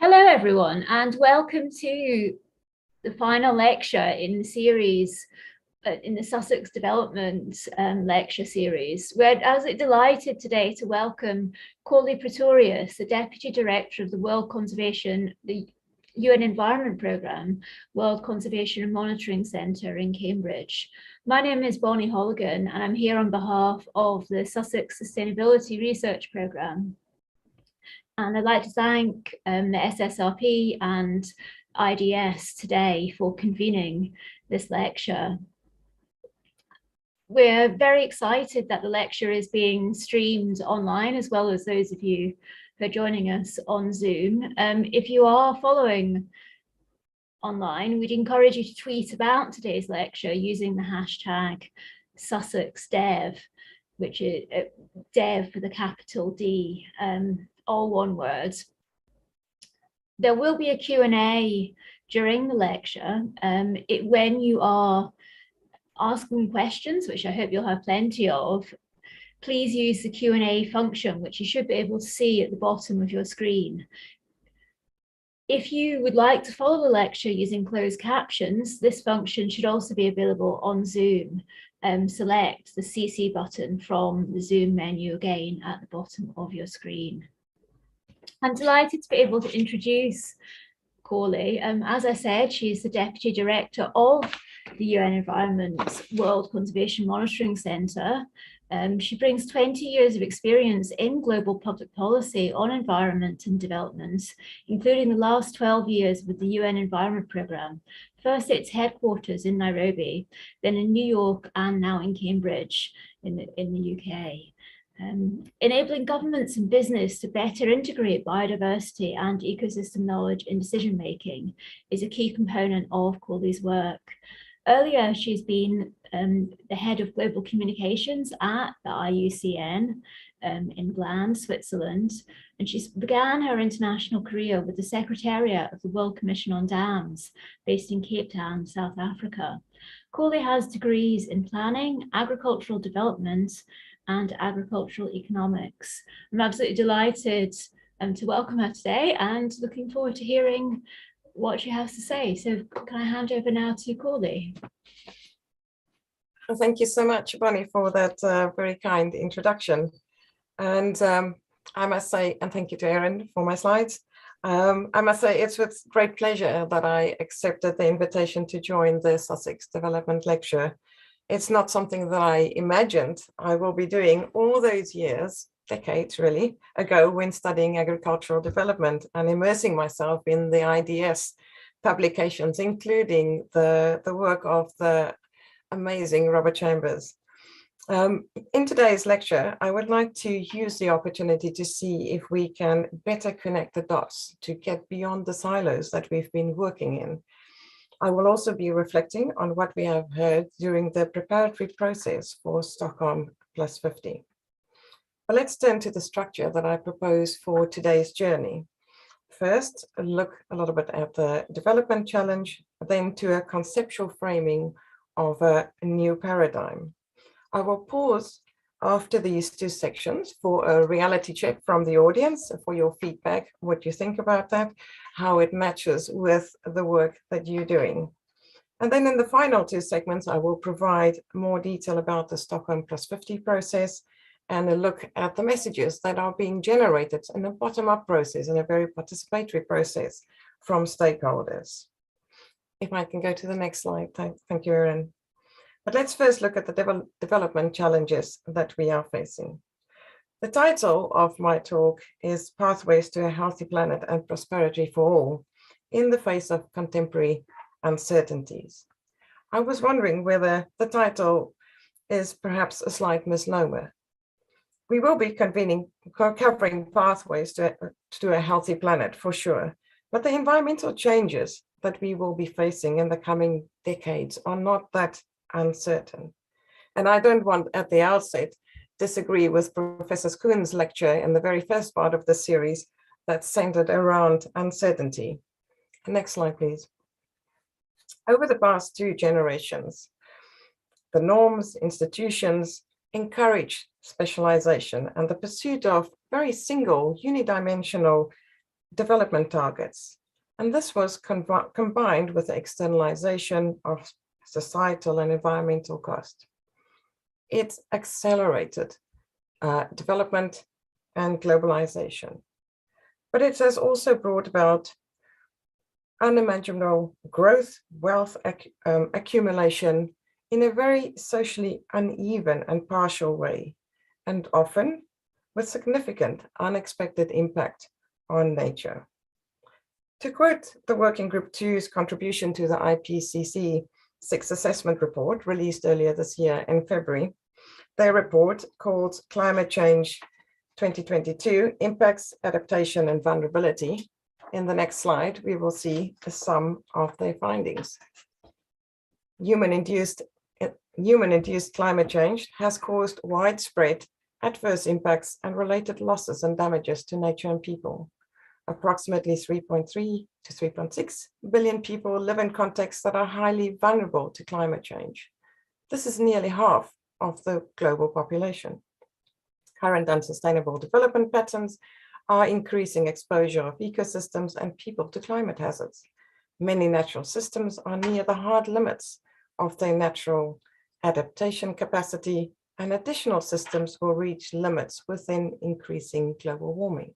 Hello everyone, and welcome to the final lecture in the series, in the Sussex Development lecture series. We're delighted today to welcome Corley Pretorius, the Deputy Director of the the UN Environment Programme, World Conservation and Monitoring Centre in Cambridge. My name is Bonnie Holligan, and I'm here on behalf of the Sussex Sustainability Research Programme. And I'd like to thank the SSRP and IDS today for convening this lecture. We're very excited that the lecture is being streamed online, as well as those of you who are joining us on Zoom. If you are following online, we'd encourage you to tweet about today's lecture using the hashtag SussexDev, which is Dev for the capital D. All one word. There will be a Q&A during the lecture. When you are asking questions, which I hope you'll have plenty of, please use the Q&A function, which you should be able to see at the bottom of your screen. If you would like to follow the lecture using closed captions, this function should also be available on Zoom. Select the CC button from the Zoom menu again at the bottom of your screen. I'm delighted to be able to introduce Corley. As I said, she's the Deputy Director of the UN Environment World Conservation Monitoring Centre. She brings 20 years of experience in global public policy on environment and development, including the last 12 years with the UN Environment Programme, first at its headquarters in Nairobi, then in New York, and now in Cambridge in the UK. Enabling governments and business to better integrate biodiversity and ecosystem knowledge in decision-making is a key component of Corley's work. Earlier, she's been the head of global communications at the IUCN in Gland, Switzerland, and she began her international career with the Secretariat of the World Commission on Dams, based in Cape Town, South Africa. Corley has degrees in planning, agricultural development, and agricultural economics. I'm absolutely delighted to welcome her today and looking forward to hearing what she has to say. So can I hand over now to Corley? Well, thank you so much, Bonnie, for that very kind introduction. And I must say, and thank you to Erin for my slides. I must say it's with great pleasure that I accepted the invitation to join the Sussex Development Lecture. It's not something that I imagined I will be doing all those years, decades really, ago when studying agricultural development and immersing myself in the IDS publications, including the work of the amazing Robert Chambers. In today's lecture, I would like to use the opportunity to see if we can better connect the dots to get beyond the silos that we've been working in. I will also be reflecting on what we have heard during the preparatory process for Stockholm Plus 50. But let's turn to the structure that I propose for today's journey. First, look a little bit at the development challenge, then to a conceptual framing of a new paradigm. I will pause after these two sections for a reality check from the audience, for your feedback, what you think about that, how it matches with the work that you're doing. And then in the final two segments, I will provide more detail about the Stockholm Plus 50 process and a look at the messages that are being generated in a bottom-up process, in a very participatory process from stakeholders. If I can go to the next slide, thank you, Erin. But let's first look at the development challenges that we are facing. The title of my talk is Pathways to a Healthy Planet and Prosperity for All in the Face of Contemporary Uncertainties. I was wondering whether the title is perhaps a slight misnomer. We will be covering pathways to a healthy planet for sure, but the environmental changes that we will be facing in the coming decades are not that uncertain. And I don't want at the outset disagree with Professor Kuhn's lecture in the very first part of the series that's centered around uncertainty. Next slide, please. Over the past 2 generations, the norms, institutions encourage specialization and the pursuit of very single, unidimensional development targets. And this was combined with the externalization of societal and environmental cost. It accelerated development and globalization. But it has also brought about unimaginable growth, wealth accumulation in a very socially uneven and partial way, and often with significant unexpected impact on nature. To quote the Working Group 2's contribution to the IPCC 6th Assessment Report released earlier this year in February, their report called Climate Change 2022 Impacts, Adaptation and Vulnerability. In the next slide, we will see the sum of their findings. Human-induced climate change has caused widespread adverse impacts and related losses and damages to nature and people. Approximately 3.3 to 3.6 billion people live in contexts that are highly vulnerable to climate change. This is nearly half of the global population. Current unsustainable development patterns are increasing exposure of ecosystems and people to climate hazards. Many natural systems are near the hard limits of their natural adaptation capacity, and additional systems will reach limits within increasing global warming.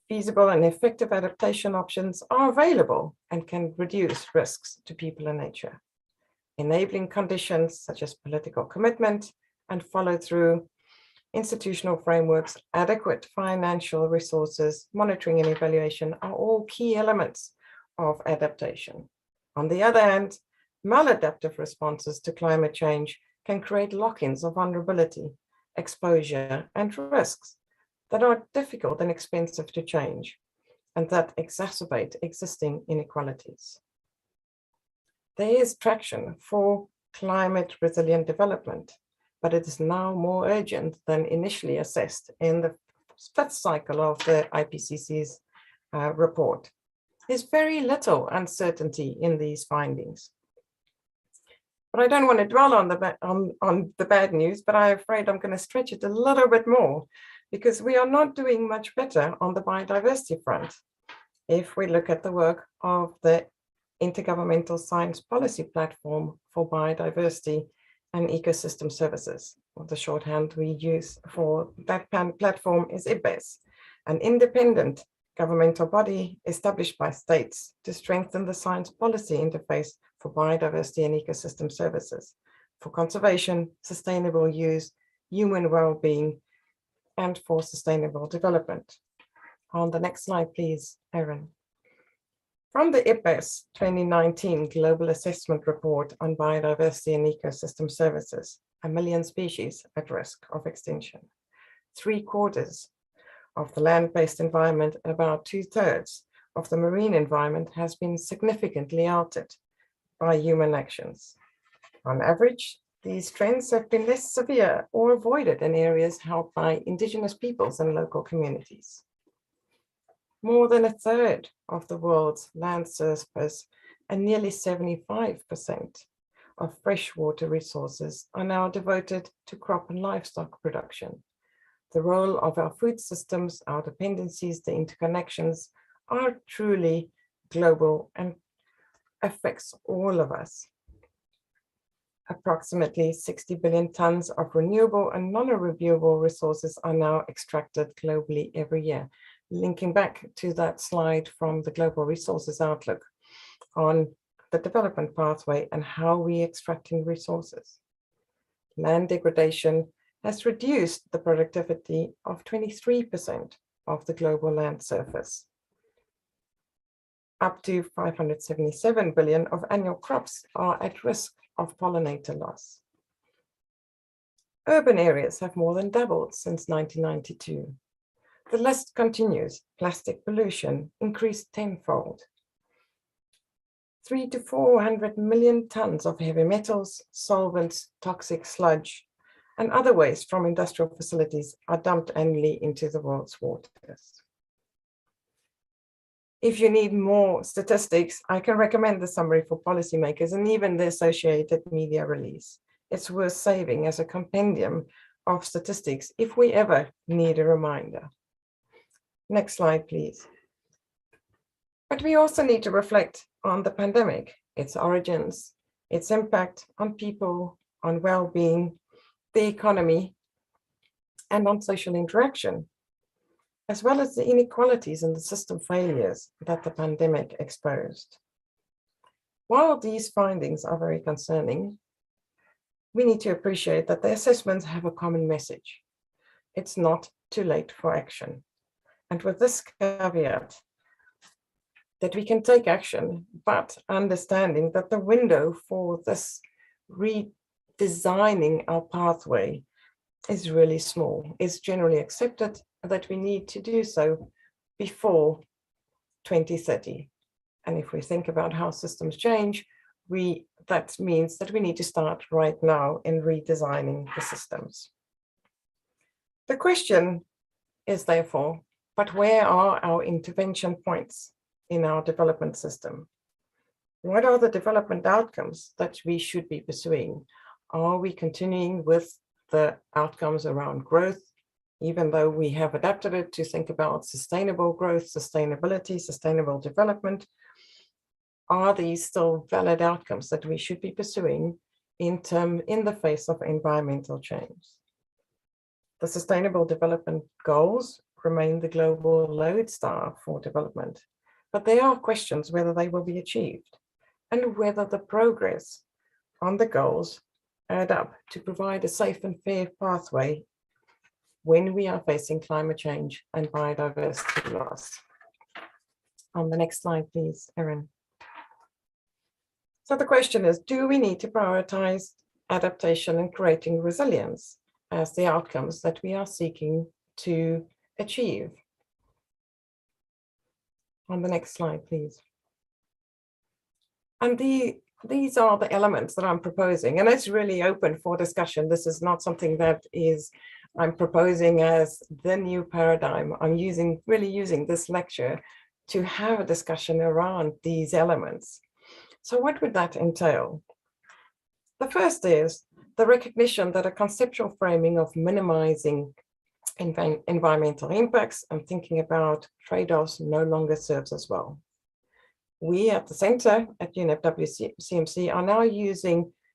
Feasible and effective adaptation options are available and can reduce risks to people and nature. Enabling conditions such as political commitment and follow-through, institutional frameworks, adequate financial resources, monitoring and evaluation are all key elements of adaptation. On the other hand, maladaptive responses to climate change can create lock-ins of vulnerability, exposure, and risks that are difficult and expensive to change, and that exacerbate existing inequalities. There is traction for climate resilient development, but it is now more urgent than initially assessed in the fifth cycle of the IPCC's report. There's very little uncertainty in these findings. But I don't want to dwell on the bad news, but I'm afraid I'm going to stretch it a little bit more, because we are not doing much better on the biodiversity front. If we look at the work of the Intergovernmental Science Policy Platform for Biodiversity and Ecosystem Services, or the shorthand we use for that platform is IPES, an independent governmental body established by states to strengthen the science policy interface for biodiversity and ecosystem services, for conservation, sustainable use, human well-being, and for sustainable development. On the next slide, please, Erin. From the IPES 2019 Global Assessment Report on Biodiversity and Ecosystem Services, 1 million species at risk of extinction. 3/4 of the land-based environment and about 2/3 of the marine environment has been significantly altered by human actions. On average, these trends have been less severe or avoided in areas held by indigenous peoples and local communities. More than 1/3 of the world's land surface and nearly 75% of freshwater resources are now devoted to crop and livestock production. The role of our food systems, our dependencies, the interconnections are truly global and affects all of us. Approximately 60 billion tons of renewable and non-renewable resources are now extracted globally every year. Linking back to that slide from the Global Resources Outlook on the development pathway and how we're extracting resources. Land degradation has reduced the productivity of 23% of the global land surface. Up to 577 billion of annual crops are at risk of pollinator loss. Urban areas have more than doubled since 1992. The list continues. Plastic pollution increased tenfold. 300 to 400 million tons of heavy metals, solvents, toxic sludge, and other waste from industrial facilities are dumped annually into the world's waters. If you need more statistics, I can recommend the summary for policymakers and even the associated media release. It's worth saving as a compendium of statistics if we ever need a reminder. Next slide, please. But we also need to reflect on the pandemic, its origins, its impact on people, on well-being, the economy, and on social interaction, as well as the inequalities and the system failures that the pandemic exposed. While these findings are very concerning, we need to appreciate that the assessments have a common message. It's not too late for action. And with this caveat, that we can take action, but understanding that the window for this redesigning our pathway is really small. It's generally accepted that we need to do so before 2030. And if we think about how systems change, that means that we need to start right now in redesigning the systems. The question is therefore, but where are our intervention points in our development system? What are the development outcomes that we should be pursuing? Are we continuing with the outcomes around growth, even though we have adapted it to think about sustainable growth, sustainability, sustainable development? Are these still valid outcomes that we should be pursuing in the face of environmental change? The Sustainable Development Goals remain the global lodestar for development, but there are questions whether they will be achieved and whether the progress on the goals add up to provide a safe and fair pathway when we are facing climate change and biodiversity loss. On the next slide, please, Erin. So the question is, do we need to prioritize adaptation and creating resilience as the outcomes that we are seeking to achieve? On the next slide, please. And these are the elements that I'm proposing, and it's really open for discussion. This is not something that I'm proposing as the new paradigm. I'm really using this lecture to have a discussion around these elements. So what would that entail? The first is the recognition that a conceptual framing of minimizing environmental impacts and thinking about trade-offs no longer serves us well. We at the center at UNFWCMC are now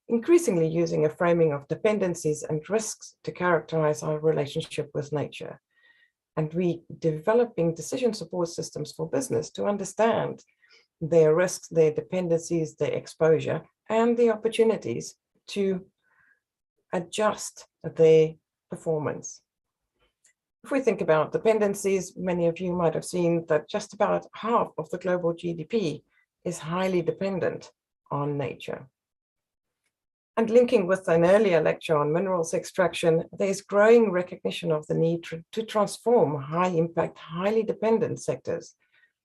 increasingly using a framing of dependencies and risks to characterize our relationship with nature. And we developing decision support systems for business to understand their risks, their dependencies, their exposure, and the opportunities to adjust their performance. If we think about dependencies, many of you might have seen that just about half of the global GDP is highly dependent on nature. And linking with an earlier lecture on minerals extraction, there's growing recognition of the need to transform high-impact, highly dependent sectors.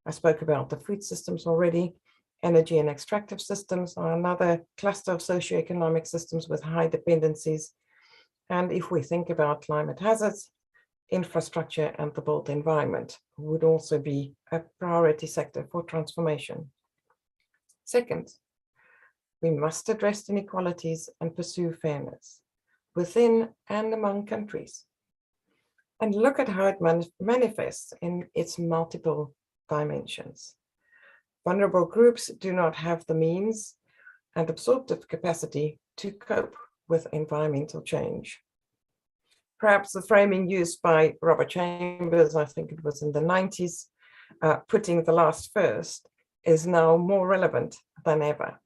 I spoke about the food systems already. Energy and extractive systems are another cluster of socioeconomic systems with high dependencies. And if we think about climate hazards, infrastructure and the built environment would also be a priority sector for transformation. Second, we must address inequalities and pursue fairness within and among countries, and look at how it manifests in its multiple dimensions. Vulnerable groups do not have the means and absorptive capacity to cope with environmental change. Perhaps the framing used by Robert Chambers, I think it was in the 90s, putting the last first, is now more relevant than ever.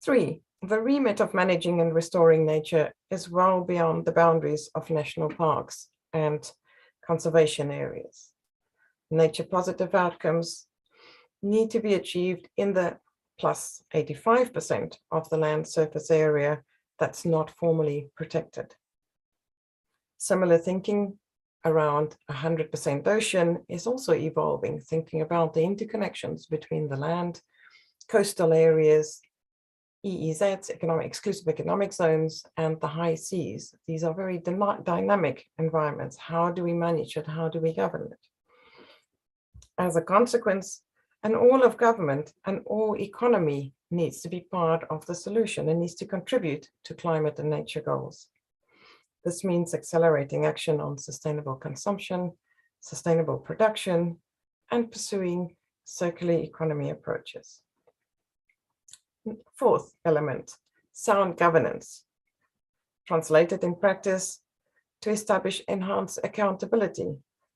3, the remit of managing and restoring nature is well beyond the boundaries of national parks and conservation areas. Nature positive outcomes need to be achieved in the plus 85% of the land surface area that's not formally protected. Similar thinking around 100% ocean is also evolving, thinking about the interconnections between the land, coastal areas, EEZs, exclusive economic zones, and the high seas. These are very dynamic environments. How do we manage it? How do we govern it? As a consequence, and all of government and all economy needs to be part of the solution and needs to contribute to climate and nature goals. This means accelerating action on sustainable consumption, sustainable production, and pursuing circular economy approaches. Fourth element, sound governance, translated in practice to establish enhanced accountability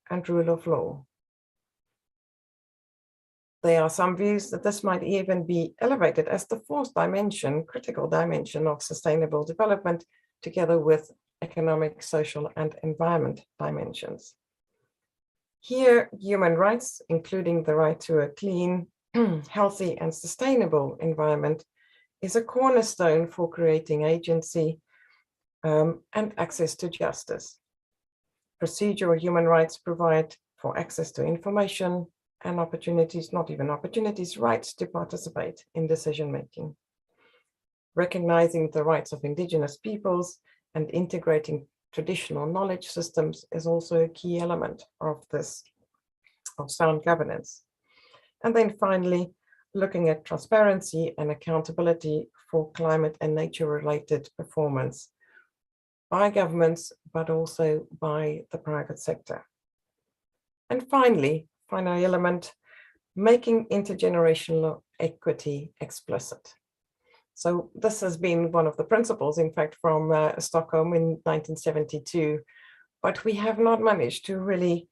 and rule of law. There are some views that this might even be elevated as the fourth dimension, critical dimension of sustainable development, together with economic, social, and environment dimensions. Here, human rights, including the right to a clean, healthy, and sustainable environment, is a cornerstone for creating agency and access to justice. Procedural human rights provide for access to information and opportunities, not even opportunities, rights to participate in decision-making. Recognizing the rights of indigenous peoples and integrating traditional knowledge systems is also a key element of this, of sound governance. And then finally, looking at transparency and accountability for climate and nature-related performance by governments, but also by the private sector. And finally, final element, making intergenerational equity explicit. So this has been one of the principles, in fact, from Stockholm in 1972, but we have not managed to really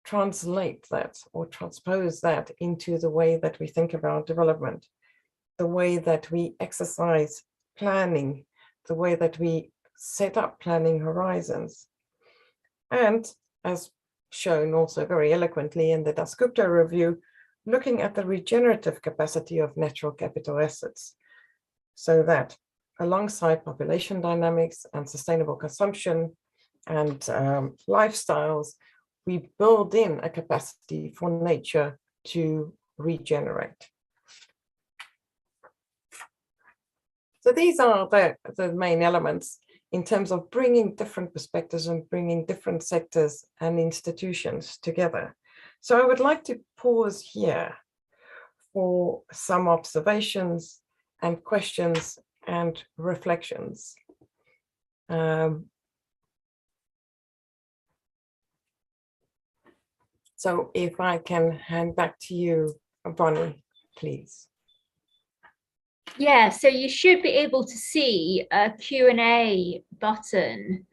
translate that or transpose that into the way that we think about development, the way that we exercise planning, the way that we set up planning horizons. And as shown also very eloquently in the Dasgupta review, looking at the regenerative capacity of natural capital assets, so that alongside population dynamics and sustainable consumption and lifestyles, we build in a capacity for nature to regenerate. So these are the main elements in terms of bringing different perspectives and bringing different sectors and institutions together. So I would like to pause here for some observations and questions and reflections. So if I can hand back to you, Bonnie, please. Yeah, so you should be able to see a Q&A button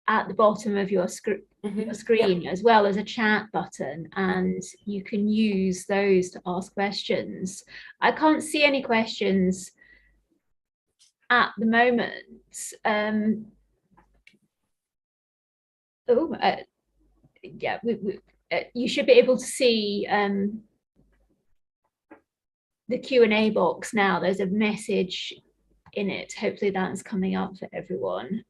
at the bottom of your screen, yep, as well as a chat button, and you can use those to ask questions. I can't see any questions at the moment. Yeah, you should be able to see the Q&A box now. There's a message in it. Hopefully that's coming up for everyone.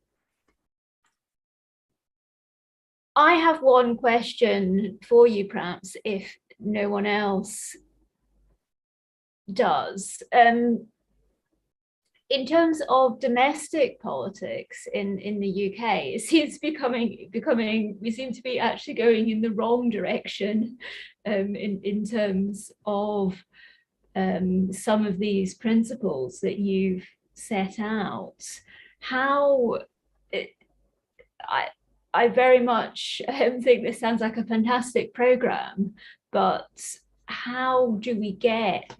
I have one question for you, perhaps, if no one else does. In terms of domestic politics in the UK, it seems becoming, we seem to be actually going in the wrong direction in terms of some of these principles that you've set out. How, I very much think this sounds like a fantastic program, but how do we get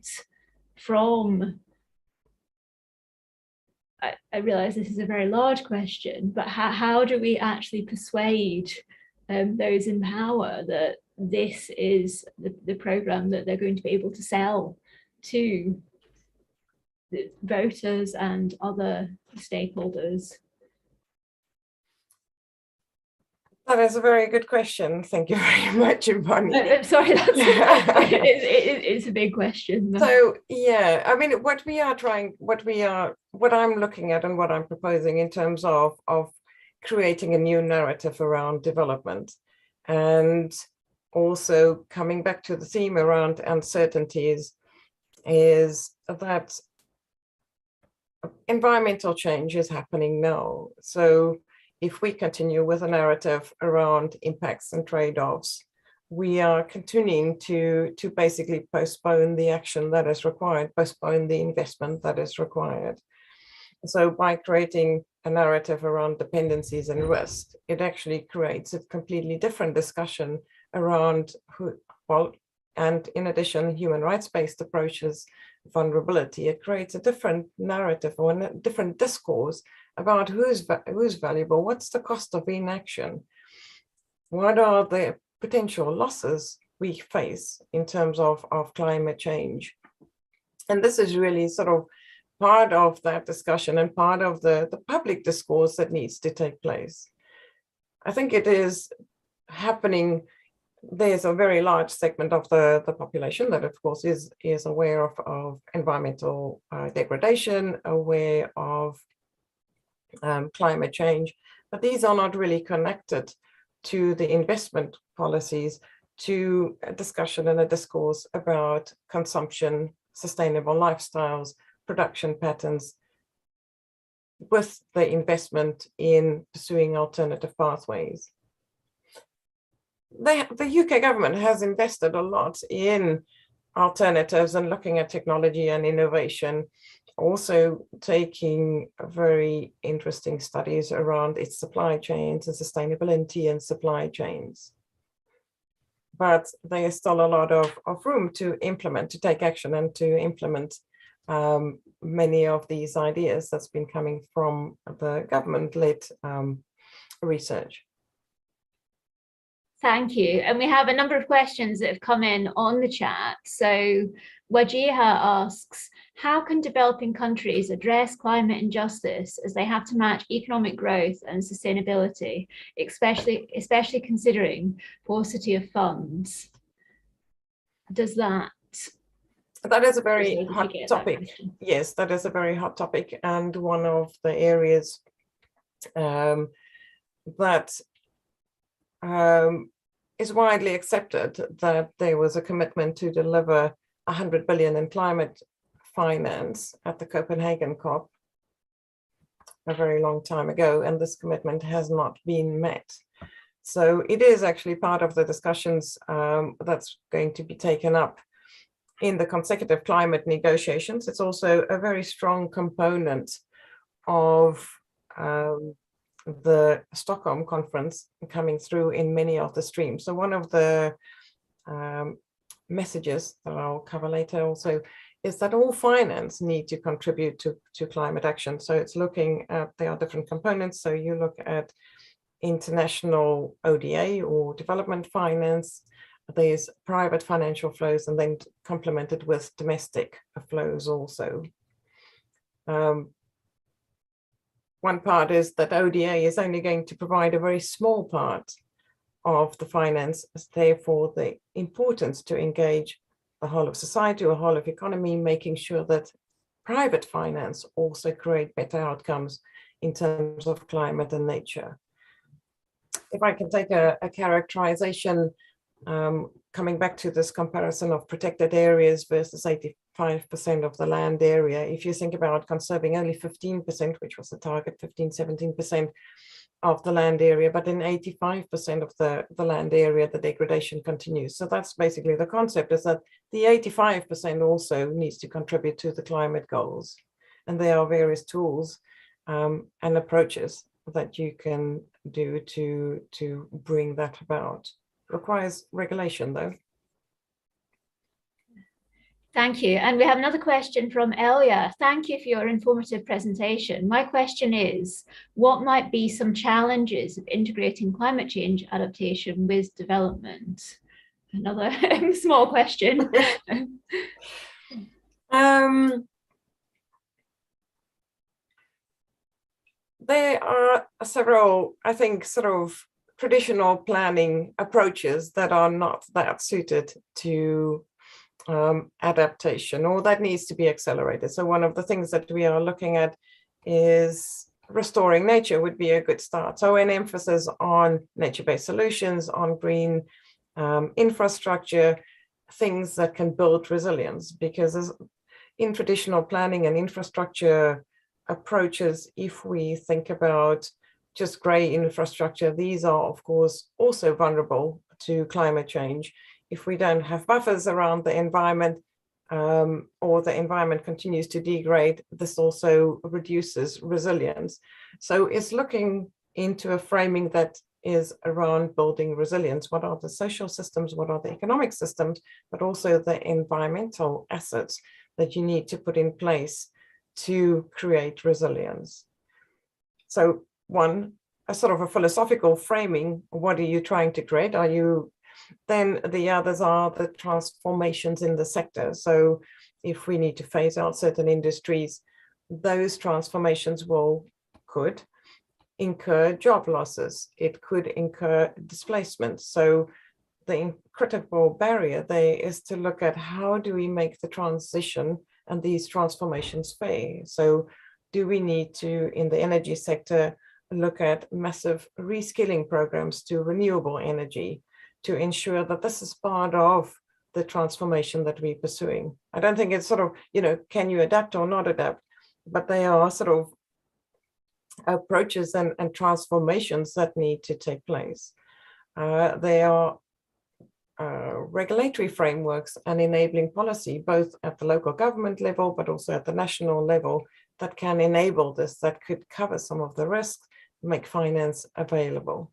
from, I realize this is a very large question, but how do we actually persuade those in power that this is the program that they're going to be able to sell to the voters and other stakeholders? That is a very good question. Thank you very much, Bonnie. I'm sorry, it's a big question. So yeah, I mean, what I'm looking at and what I'm proposing in terms of creating a new narrative around development, and also coming back to the theme around uncertainties, is that environmental change is happening now. So if we continue with a narrative around impacts and trade-offs, we are continuing to basically postpone the action that is required, postpone the investment that is required. So by creating a narrative around dependencies and risk, it actually creates a completely different discussion around and in addition, human rights-based approaches, vulnerability. It creates a different narrative or a different discourse about who's valuable, what's the cost of inaction, what are the potential losses we face in terms of climate change. And this is really sort of part of that discussion and part of the public discourse that needs to take place. I think it is happening. There's a very large segment of the population that, of course, is aware of environmental degradation, aware of climate change, but these are not really connected to the investment policies, to a discussion and a discourse about consumption, sustainable lifestyles, production patterns, with the investment in pursuing alternative pathways. The UK government has invested a lot in alternatives and looking at technology and innovation, also taking very interesting studies around its supply chains and sustainability and supply chains. But there is still a lot of room to implement, to take action and to implement many of these ideas that's been coming from the government-led research. Thank you. And we have a number of questions that have come in on the chat. So Wajiha asks, how can developing countries address climate injustice as they have to match economic growth and sustainability, especially considering paucity of funds? That is a very hot topic. Yes, that is a very hot topic, and one of the areas that is widely accepted, that there was a commitment to deliver 100 billion in climate finance at the Copenhagen COP a very long time ago, and this commitment has not been met. So it is actually part of the discussions that's going to be taken up in the consecutive climate negotiations. It's also a very strong component of the Stockholm conference coming through in many of the streams. So one of the messages that I'll cover later also is that all finance need to contribute to climate action. So it's looking at, there are different components. So you look at international ODA or development finance, there's private financial flows, and then complemented with domestic flows also. One part is that ODA is only going to provide a very small part of the finance, therefore the importance to engage the whole of society or whole of economy, making sure that private finance also create better outcomes in terms of climate and nature. If I can take a characterization, coming back to this comparison of protected areas versus 85% of the land area, if you think about conserving only 15%, which was the target, 17% of the land area, but in 85% of the land area, the degradation continues. So that's basically the concept, is that the 85% also needs to contribute to the climate goals. And there are various tools and approaches that you can do to bring that about. Requires regulation, though. Thank you. And we have another question from Elia. Thank you for your informative presentation. My question is, what might be some challenges of integrating climate change adaptation with development? Another small question. There are several, I think, sort of traditional planning approaches that are not that suited to adaptation, or that needs to be accelerated. So one of the things that we are looking at is restoring nature would be a good start. So an emphasis on nature-based solutions, on green infrastructure, things that can build resilience, because in traditional planning and infrastructure approaches, if we think about just grey infrastructure, these are of course also vulnerable to climate change. If we don't have buffers around the environment, or the environment continues to degrade, this also reduces resilience. So it's looking into a framing that is around building resilience. What are the social systems? What are the economic systems? But also the environmental assets that you need to put in place to create resilience. So one, a sort of a philosophical framing, what are you trying to create? Then the others are the transformations in the sector. So if we need to phase out certain industries, those transformations could incur job losses. It could incur displacement. So the critical barrier there is to look at how do we make the transition and these transformations fair. So do we need to, in the energy sector, look at massive reskilling programs to renewable energy to ensure that this is part of the transformation that we're pursuing? I don't think it's sort of, can you adapt or not adapt? But they are sort of approaches and transformations that need to take place. They are regulatory frameworks and enabling policy, both at the local government level, but also at the national level, that can enable this, that could cover some of the risks, make finance available.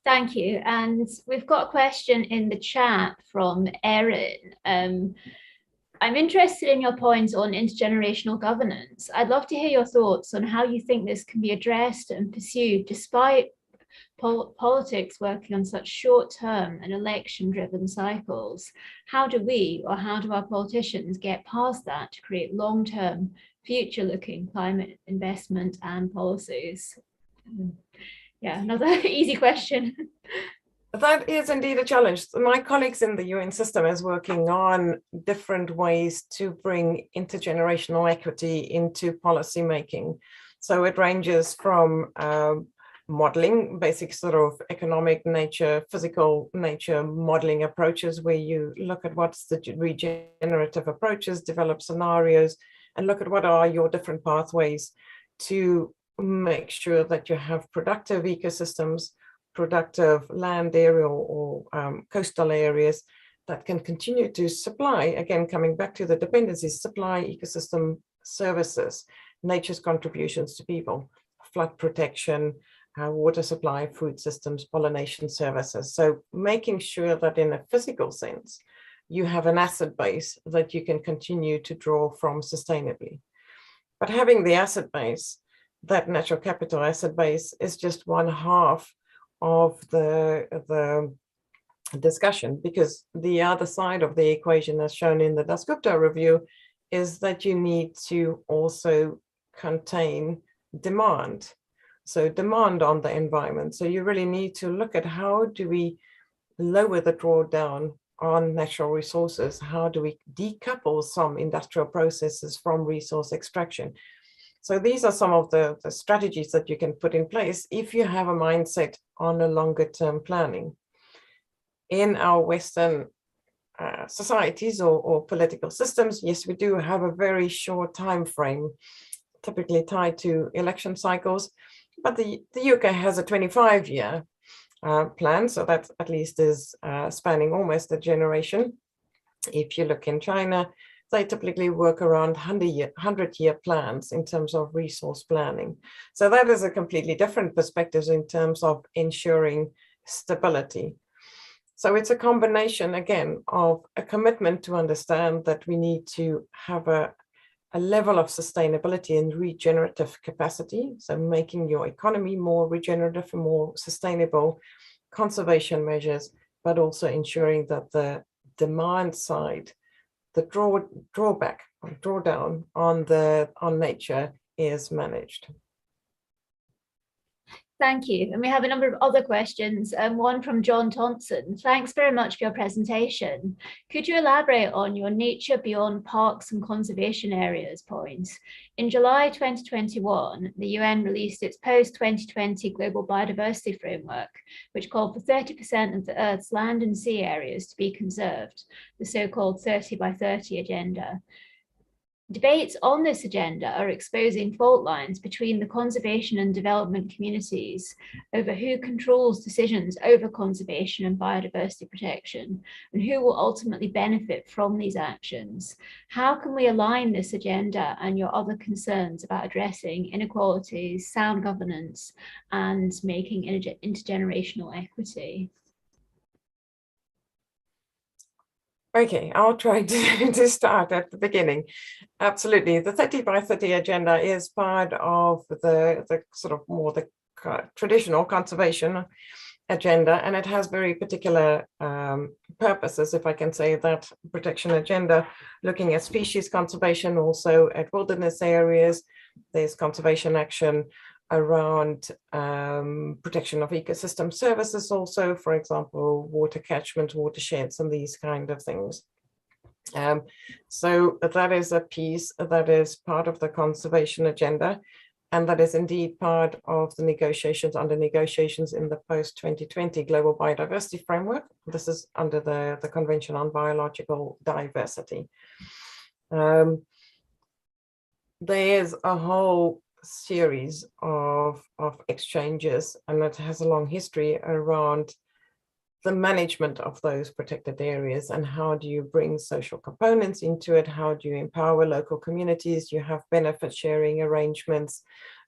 Thank you. And we've got a question in the chat from Erin. I'm interested in your points on intergenerational governance. I'd love to hear your thoughts on how you think this can be addressed and pursued despite politics working on such short-term and election-driven cycles. How do we, or how do our politicians get past that to create long-term, future-looking climate investment and policies? Yeah, another easy question. That is indeed a challenge. My colleagues in the UN system is working on different ways to bring intergenerational equity into policy making. So it ranges from modeling, basic sort of economic nature, physical nature modeling approaches, where you look at what's the regenerative approaches, develop scenarios, and look at what are your different pathways to make sure that you have productive ecosystems, productive land area or coastal areas that can continue to supply, again, coming back to the dependencies, supply ecosystem services, nature's contributions to people, flood protection, water supply, food systems, pollination services. So making sure that in a physical sense, you have an asset base that you can continue to draw from sustainably. But having the asset base, that natural capital asset base, is just one half of the discussion, because the other side of the equation, as shown in the Dasgupta review, is that you need to also contain demand. So demand on the environment. So you really need to look at how do we lower the drawdown on natural resources? How do we decouple some industrial processes from resource extraction? So these are some of the strategies that you can put in place if you have a mindset on a longer term planning. In our Western societies or political systems, yes, we do have a very short time frame, typically tied to election cycles, but the UK has a 25-year plan, so that at least is spanning almost a generation. If you look in China, they typically work around 100-year plans in terms of resource planning. So that is a completely different perspective in terms of ensuring stability. So it's a combination, again, of a commitment to understand that we need to have a level of sustainability and regenerative capacity. So making your economy more regenerative and more sustainable, conservation measures, but also ensuring that the demand side, the drawdown on nature is managed. Thank you. And we have a number of other questions, one from John Thompson. Thanks very much for your presentation. Could you elaborate on your nature beyond parks and conservation areas point? In July 2021, the UN released its post-2020 Global Biodiversity Framework, which called for 30% of the Earth's land and sea areas to be conserved, the so-called 30 by 30 agenda. Debates on this agenda are exposing fault lines between the conservation and development communities over who controls decisions over conservation and biodiversity protection, and who will ultimately benefit from these actions. How can we align this agenda and your other concerns about addressing inequalities, sound governance, and making intergenerational equity? Okay, I'll try to start at the beginning. Absolutely, the 30 by 30 agenda is part of the sort of more the traditional conservation agenda, and it has very particular purposes, if I can say that, protection agenda, looking at species conservation, also at wilderness areas. There's conservation action around protection of ecosystem services also, for example, water catchment, watersheds, and these kind of things. So that is a piece that is part of the conservation agenda, and that is indeed part of the negotiations in the post-2020 Global Biodiversity Framework. This is under the Convention on Biological Diversity. There's a whole series of exchanges, and it has a long history around the management of those protected areas, and how do you bring social components into it? How do you empower local communities? You have benefit sharing arrangements,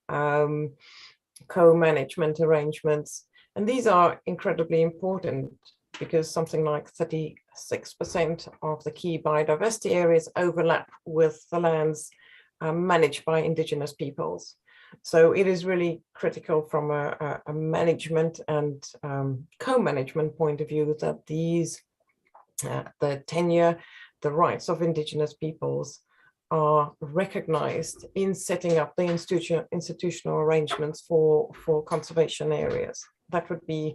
co-management arrangements, and these are incredibly important because something like 36% of the key biodiversity areas overlap with the lands managed by indigenous peoples. So it is really critical from a management and co-management point of view that these, the tenure, the rights of indigenous peoples are recognized in setting up the institutional arrangements for conservation areas. That would be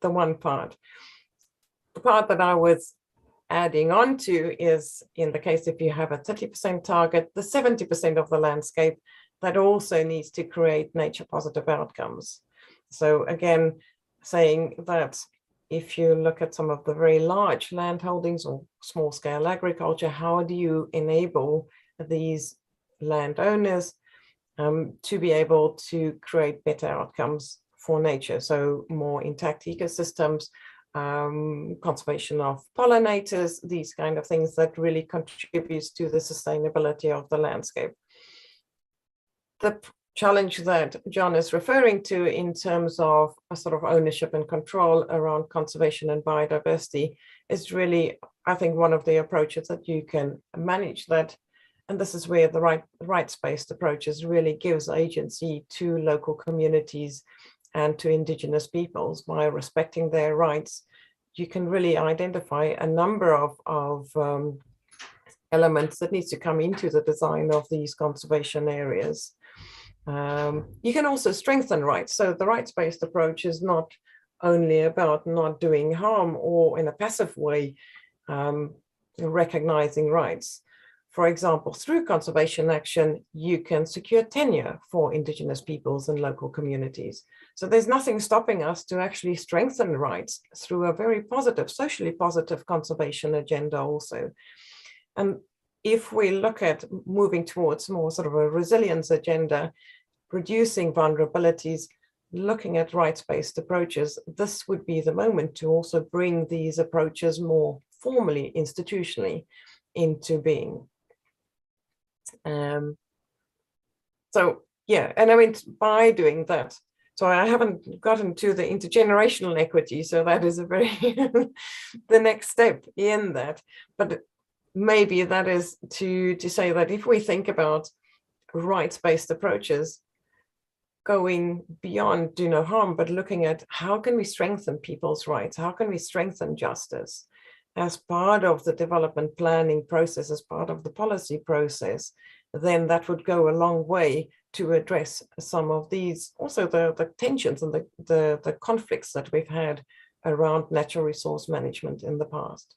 the one part. The part that I was adding on to is, in the case if you have a 30% target, the 70% of the landscape that also needs to create nature positive outcomes. So again, saying that if you look at some of the very large land holdings or small scale agriculture, how do you enable these landowners to be able to create better outcomes for nature? So more intact ecosystems, conservation of pollinators, these kind of things that really contributes to the sustainability of the landscape. The challenge that John is referring to in terms of a sort of ownership and control around conservation and biodiversity is really, I think, one of the approaches that you can manage that. And this is where the rights-based approaches really gives agency to local communities and to indigenous peoples. By respecting their rights, you can really identify a number of elements that needs to come into the design of these conservation areas. You can also strengthen rights. So the rights-based approach is not only about not doing harm or in a passive way recognizing rights. For example, through conservation action, you can secure tenure for indigenous peoples and local communities. So there's nothing stopping us to actually strengthen rights through a very positive, socially positive conservation agenda also. And if we look at moving towards more sort of a resilience agenda, reducing vulnerabilities, looking at rights-based approaches, this would be the moment to also bring these approaches more formally, institutionally into being. So yeah, and I mean, by doing that, so I haven't gotten to the intergenerational equity, so that is a very the next step in that. But maybe that is to say that if we think about rights-based approaches, going beyond do no harm, but looking at how can we strengthen people's rights, how can we strengthen justice as part of the development planning process, as part of the policy process, then that would go a long way to address some of these, also the tensions and the conflicts that we've had around natural resource management in the past.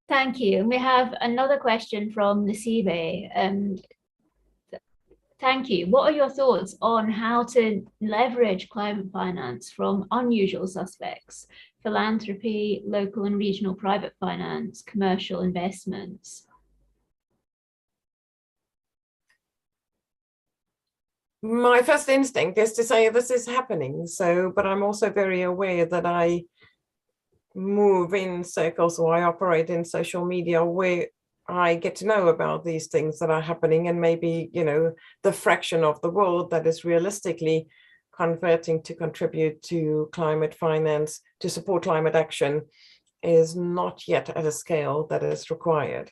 Thank you. And we have another question from Nasibe. Thank you. What are your thoughts on how to leverage climate finance from unusual suspects, philanthropy, local and regional private finance, commercial investments? My first instinct is to say this is happening. So, but I'm also very aware that I move in circles, or I operate in social media where I get to know about these things that are happening, and maybe, the fraction of the world that is realistically converting to contribute to climate finance, to support climate action, is not yet at a scale that is required.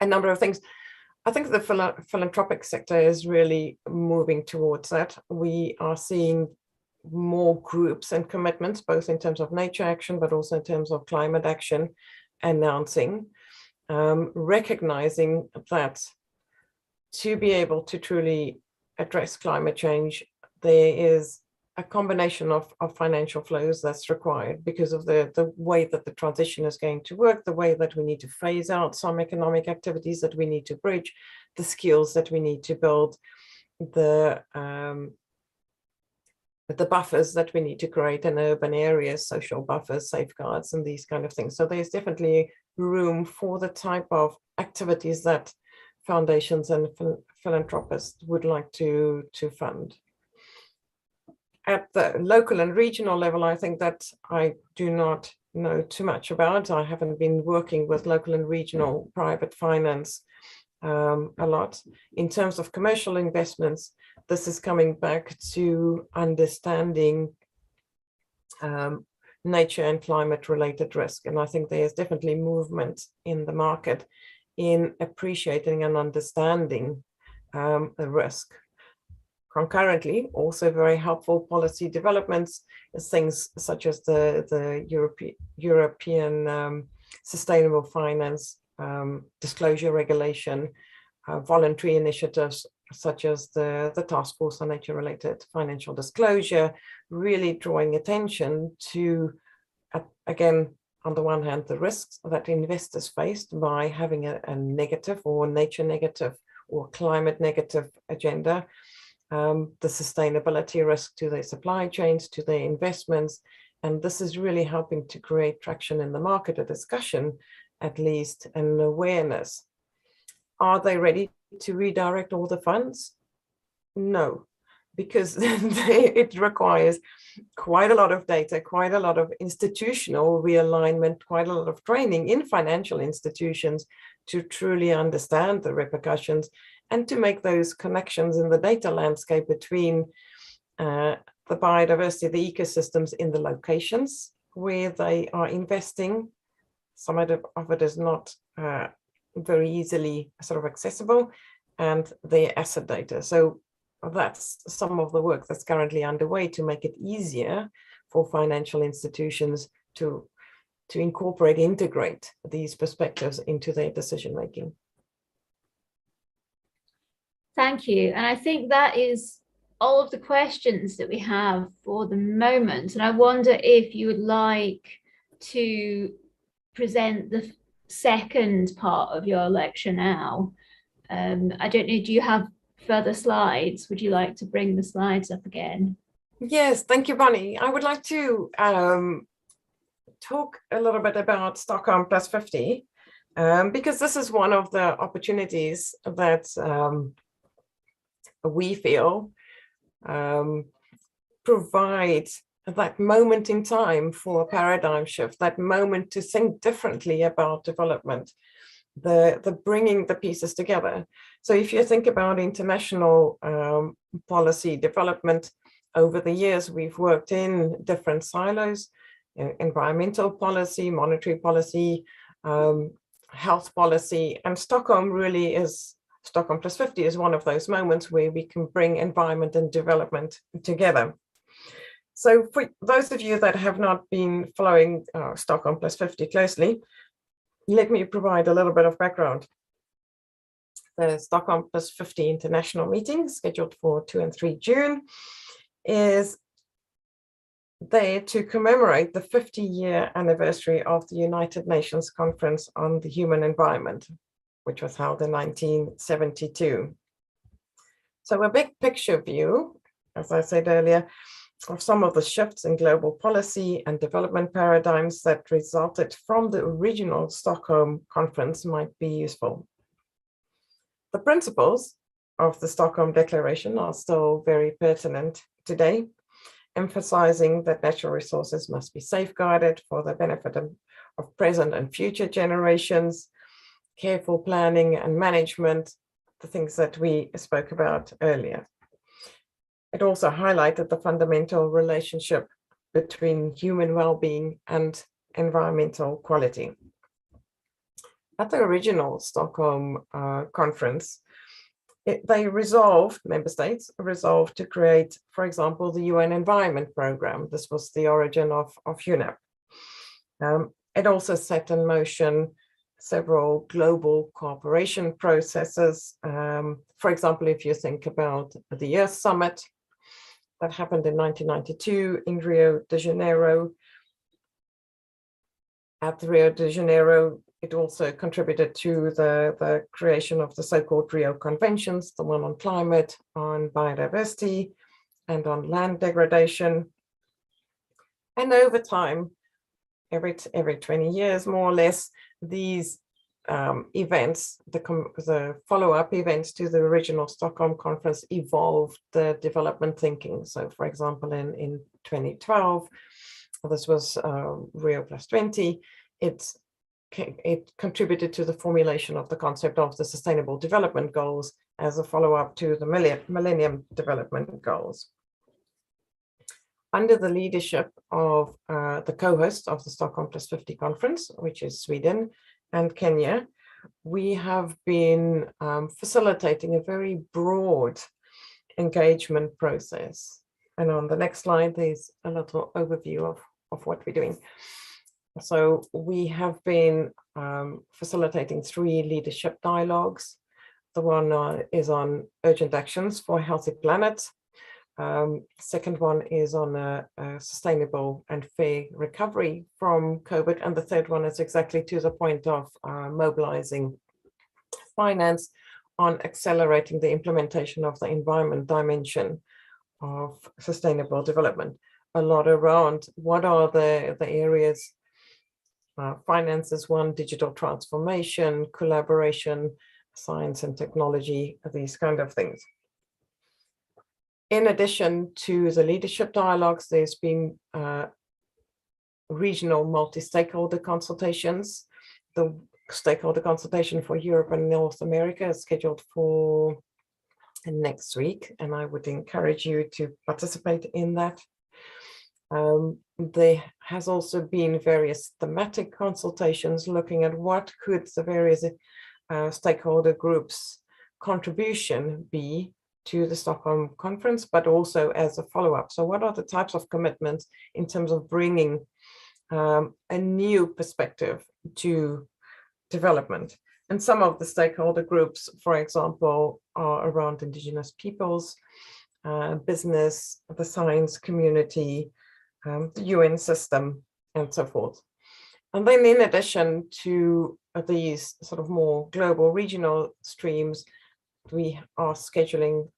A number of things. I think the philanthropic sector is really moving towards that. We are seeing more groups and commitments, both in terms of nature action, but also in terms of climate action, announcing, recognizing that to be able to truly address climate change, there is a combination of financial flows that's required because of the way that the transition is going to work, the way that we need to phase out some economic activities that we need to bridge, the skills that we need to build, the buffers that we need to create in urban areas, social buffers, safeguards, and these kind of things. So there's definitely room for the type of activities that foundations and philanthropists would like to fund. At the local and regional level, I think that I do not know too much about. I haven't been working with local and regional private finance a lot. In terms of commercial investments, this is coming back to understanding nature and climate related risk. And I think there's definitely movement in the market in appreciating and understanding the risk. Concurrently, also very helpful policy developments is things such as the European Sustainable Finance Disclosure Regulation, voluntary initiatives such as the Task Force on Nature-related Financial Disclosure, really drawing attention to, again, on the one hand, the risks that investors faced by having a negative or nature negative or climate negative agenda, the sustainability risk to their supply chains, to their investments. And this is really helping to create traction in the market, a discussion, at least, an awareness. Are they ready to redirect all the funds? No, because it requires quite a lot of data, quite a lot of institutional realignment, quite a lot of training in financial institutions to truly understand the repercussions and to make those connections in the data landscape between the biodiversity, the ecosystems in the locations where they are investing. Some of it is not very easily sort of accessible, and the asset data. So that's some of the work that's currently underway to make it easier for financial institutions to incorporate, integrate these perspectives into their decision making. Thank you. And I think that is all of the questions that we have for the moment. And I wonder if you would like to present the second part of your lecture now. I don't know, do you have further slides? Would you like to bring the slides up again? Yes, thank you, Bonnie. I would like to talk a little bit about Stockholm Plus 50, because this is one of the opportunities that we feel provide that moment in time for a paradigm shift, that moment to think differently about development, the bringing the pieces together. So if you think about international policy development, over the years, we've worked in different silos, environmental policy, monetary policy, health policy, and Stockholm Plus 50 is one of those moments where we can bring environment and development together. So for those of you that have not been following Stockholm Plus 50 closely, let me provide a little bit of background. The Stockholm Plus 50 international meeting, scheduled for 2 and 3 June, is there to commemorate the 50-year anniversary of the United Nations Conference on the Human Environment, which was held in 1972. So a big picture view, as I said earlier, of some of the shifts in global policy and development paradigms that resulted from the original Stockholm conference might be useful. The principles of the Stockholm Declaration are still very pertinent today, emphasizing that natural resources must be safeguarded for the benefit of present and future generations, careful planning and management, the things that we spoke about earlier. It also highlighted the fundamental relationship between human well-being and environmental quality. At the original Stockholm conference, member states resolved to create, for example, the UN Environment Programme. This was the origin of UNEP. It also set in motion several global cooperation processes. For example, if you think about the Earth Summit that happened in 1992 in Rio de Janeiro. At Rio de Janeiro, it also contributed to the creation of the so-called Rio Conventions, the one on climate, on biodiversity, and on land degradation. And over time, every 20 years, more or less, these events, the follow-up events to the original Stockholm conference evolved the development thinking. So, for example, in 2012, this was Rio Plus 20, it contributed to the formulation of the concept of the Sustainable Development Goals as a follow-up to the Millennium Development Goals. Under the leadership of the co-host of the Stockholm Plus 50 conference, which is Sweden and Kenya, we have been facilitating a very broad engagement process. And on the next slide, there's a little overview of what we're doing. So we have been facilitating 3 leadership dialogues. The one is on urgent actions for a healthy planet. Second one is on a sustainable and fair recovery from COVID. And the third one is exactly to the point of mobilizing finance on accelerating the implementation of the environment dimension of sustainable development. A lot around what are the areas. Finance is one, digital transformation, collaboration, science and technology, these kind of things. In addition to the leadership dialogues, there's been regional multi-stakeholder consultations. The stakeholder consultation for Europe and North America is scheduled for next week, and I would encourage you to participate in that. There has also been various thematic consultations looking at what could the various stakeholder groups' contribution be to the Stockholm conference, but also as a follow-up. So what are the types of commitments in terms of bringing a new perspective to development? And some of the stakeholder groups, for example, are around indigenous peoples, business, the science community, the UN system, and so forth. And then in addition to these sort of more global regional streams, we are scheduling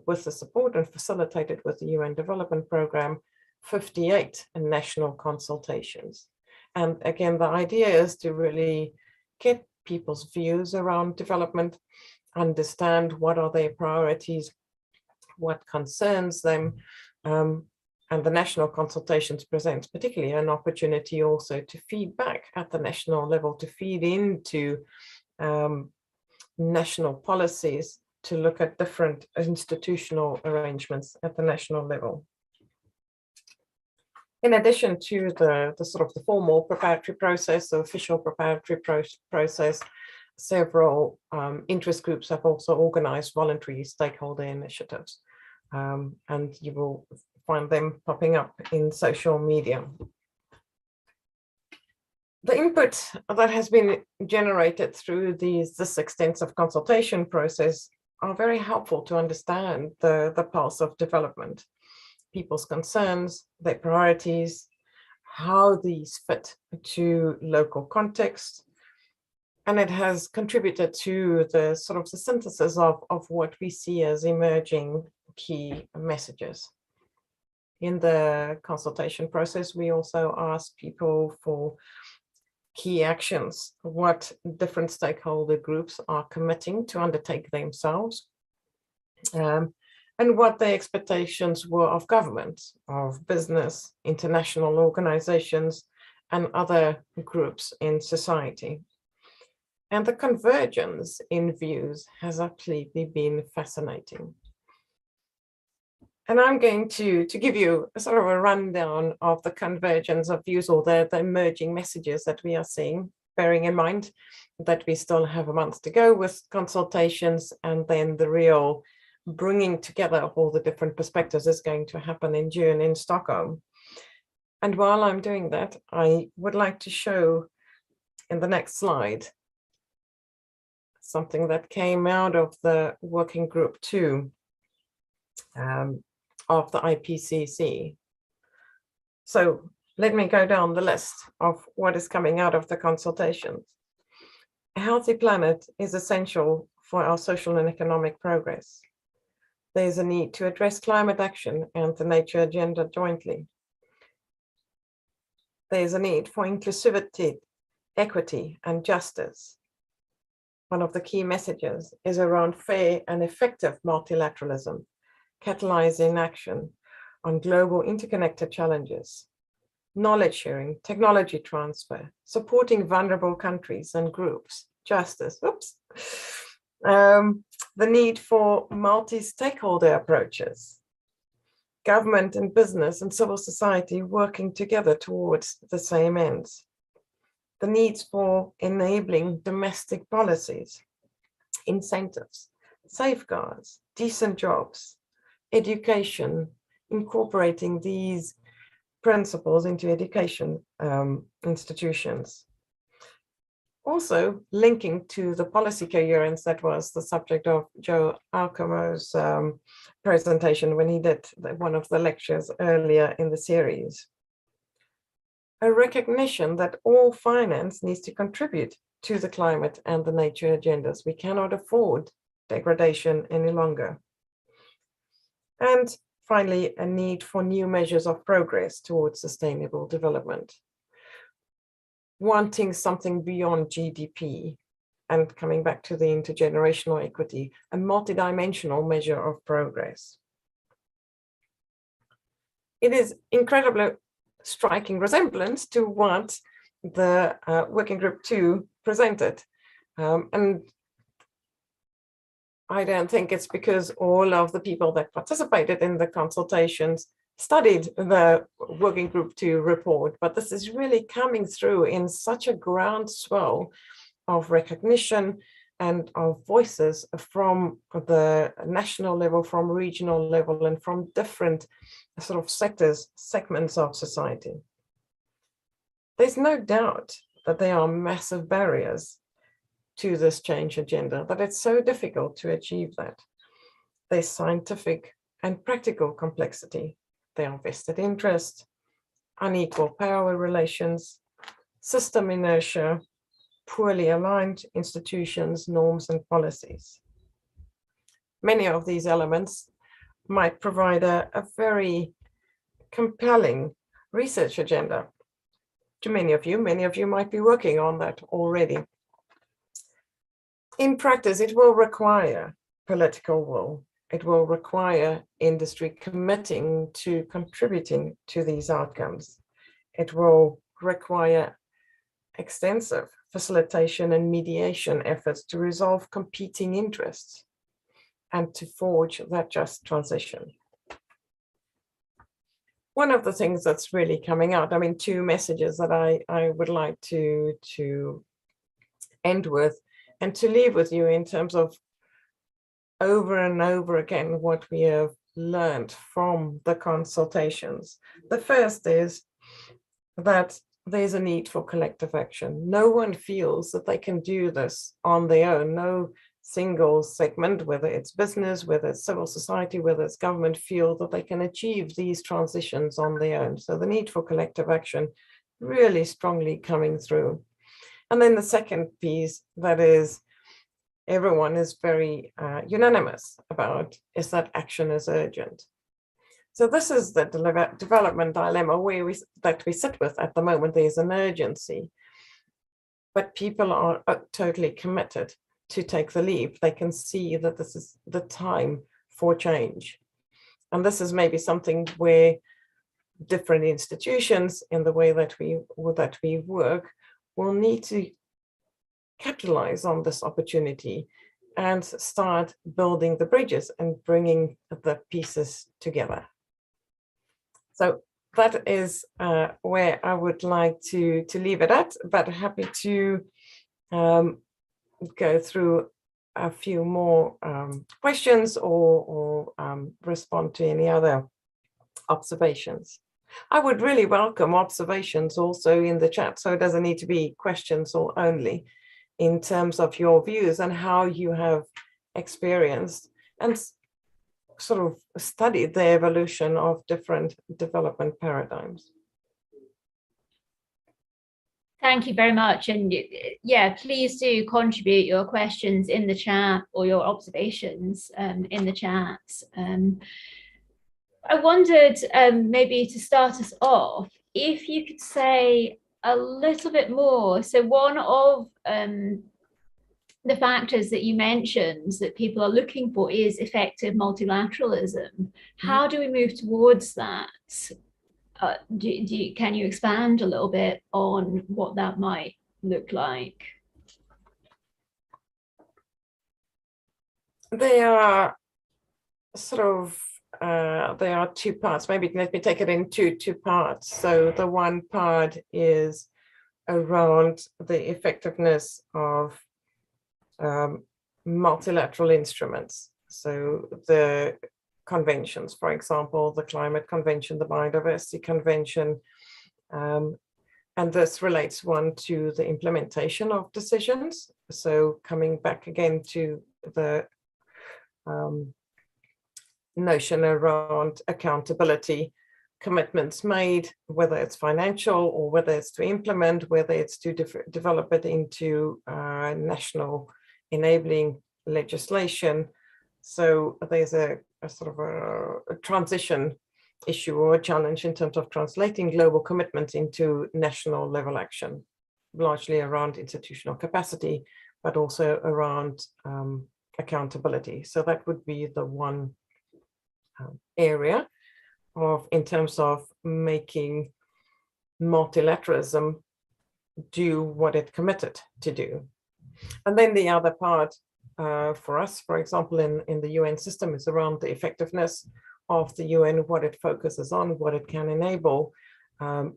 with the support and facilitated with the UN Development Programme, 58 national consultations. And again, the idea is to really get people's views around development, understand what are their priorities, what concerns them, and the national consultations presents particularly an opportunity also to feed back at the national level, to feed into national policies, to look at different institutional arrangements at the national level. In addition to the sort of the formal preparatory process, the official preparatory process, several interest groups have also organized voluntary stakeholder initiatives, and you will find them popping up in social media. The input that has been generated through this extensive consultation process are very helpful to understand the pulse of development, people's concerns, their priorities, how these fit to local context. And it has contributed to the sort of the synthesis of what we see as emerging key messages. In the consultation process, we also ask people for key actions, what different stakeholder groups are committing to undertake themselves, and what the expectations were of government, of business, international organizations, and other groups in society. And the convergence in views has absolutely been fascinating. And I'm going to give you a sort of a rundown of the convergence of views, or the emerging messages that we are seeing, bearing in mind that we still have a month to go with consultations, and then the real bringing together all the different perspectives is going to happen in June in Stockholm. And while I'm doing that, I would like to show in the next slide something that came out of the working group 2 of the IPCC. So let me go down the list of what is coming out of the consultations. A healthy planet is essential for our social and economic progress. There is a need to address climate action and the nature agenda jointly. There is a need for inclusivity, equity, and justice. One of the key messages is around fair and effective multilateralism, catalyzing action on global interconnected challenges, knowledge sharing, technology transfer, supporting vulnerable countries and groups, justice, the need for multi-stakeholder approaches, government and business and civil society working together towards the same ends, the needs for enabling domestic policies, incentives, safeguards, decent jobs, education, incorporating these principles into education institutions. Also linking to the policy coherence that was the subject of Joe Alcomo's presentation when he did one of the lectures earlier in the series. A recognition that all finance needs to contribute to the climate and the nature agendas. We cannot afford degradation any longer. And finally, a need for new measures of progress towards sustainable development. Wanting something beyond GDP, and coming back to the intergenerational equity, a multidimensional measure of progress. It is incredibly striking resemblance to what the Working Group 2 presented. And I don't think it's because all of the people that participated in the consultations studied the Working Group 2 report, but this is really coming through in such a groundswell of recognition and of voices from the national level, from regional level, and from different sort of sectors, segments of society. There's no doubt that there are massive barriers to this change agenda, that it's so difficult to achieve that. There's scientific and practical complexity. There are vested interest, unequal power relations, system inertia, poorly aligned institutions, norms, and policies. Many of these elements might provide a very compelling research agenda to many of you. Many of you might be working on that already. In practice, it will require political will. It will require industry committing to contributing to these outcomes. It will require extensive facilitation and mediation efforts to resolve competing interests and to forge that just transition. One of the things that's really coming out, I mean, two messages that I would like to end with and to leave with you in terms of over and over again what we have learned from the consultations. The first is that there's a need for collective action. No one feels that they can do this on their own. No single segment, whether it's business, whether it's civil society, whether it's government, feel that they can achieve these transitions on their own. So the need for collective action really strongly coming through. And then the second piece that is everyone is very unanimous about is that action is urgent. So this is the development dilemma where we sit with at the moment. There's an urgency, but people are totally committed to take the leap. They can see that this is the time for change. And this is maybe something where different institutions in the way that we work will need to capitalize on this opportunity and start building the bridges and bringing the pieces together. So that is where I would like to leave it at, but happy to go through a few more questions or respond to any other observations. I would really welcome observations also in the chat, so it doesn't need to be questions or only, in terms of your views and how you have experienced and sort of studied the evolution of different development paradigms. Thank you very much. And yeah, please do contribute your questions in the chat or your observations in the chat. I wondered maybe to start us off, if you could say a little bit more. So one of the factors that you mentioned that people are looking for is effective multilateralism. How do we move towards that? Can you expand a little bit on what that might look like? There are sort of there are two parts. Maybe let me take it in two parts. So the one part is around the effectiveness of multilateral instruments. So the conventions, for example, the Climate Convention, the Biodiversity Convention, and this relates one to the implementation of decisions. So coming back again to the notion around accountability, commitments made, whether it's financial or whether it's to implement, whether it's to develop it into national enabling legislation. So there's a sort of a transition issue or a challenge in terms of translating global commitments into national level action, largely around institutional capacity, but also around accountability. So that would be the one area of, in terms of making multilateralism do what it committed to do. And then the other part for us, for example, in the UN system, is around the effectiveness of the UN, what it focuses on, what it can enable,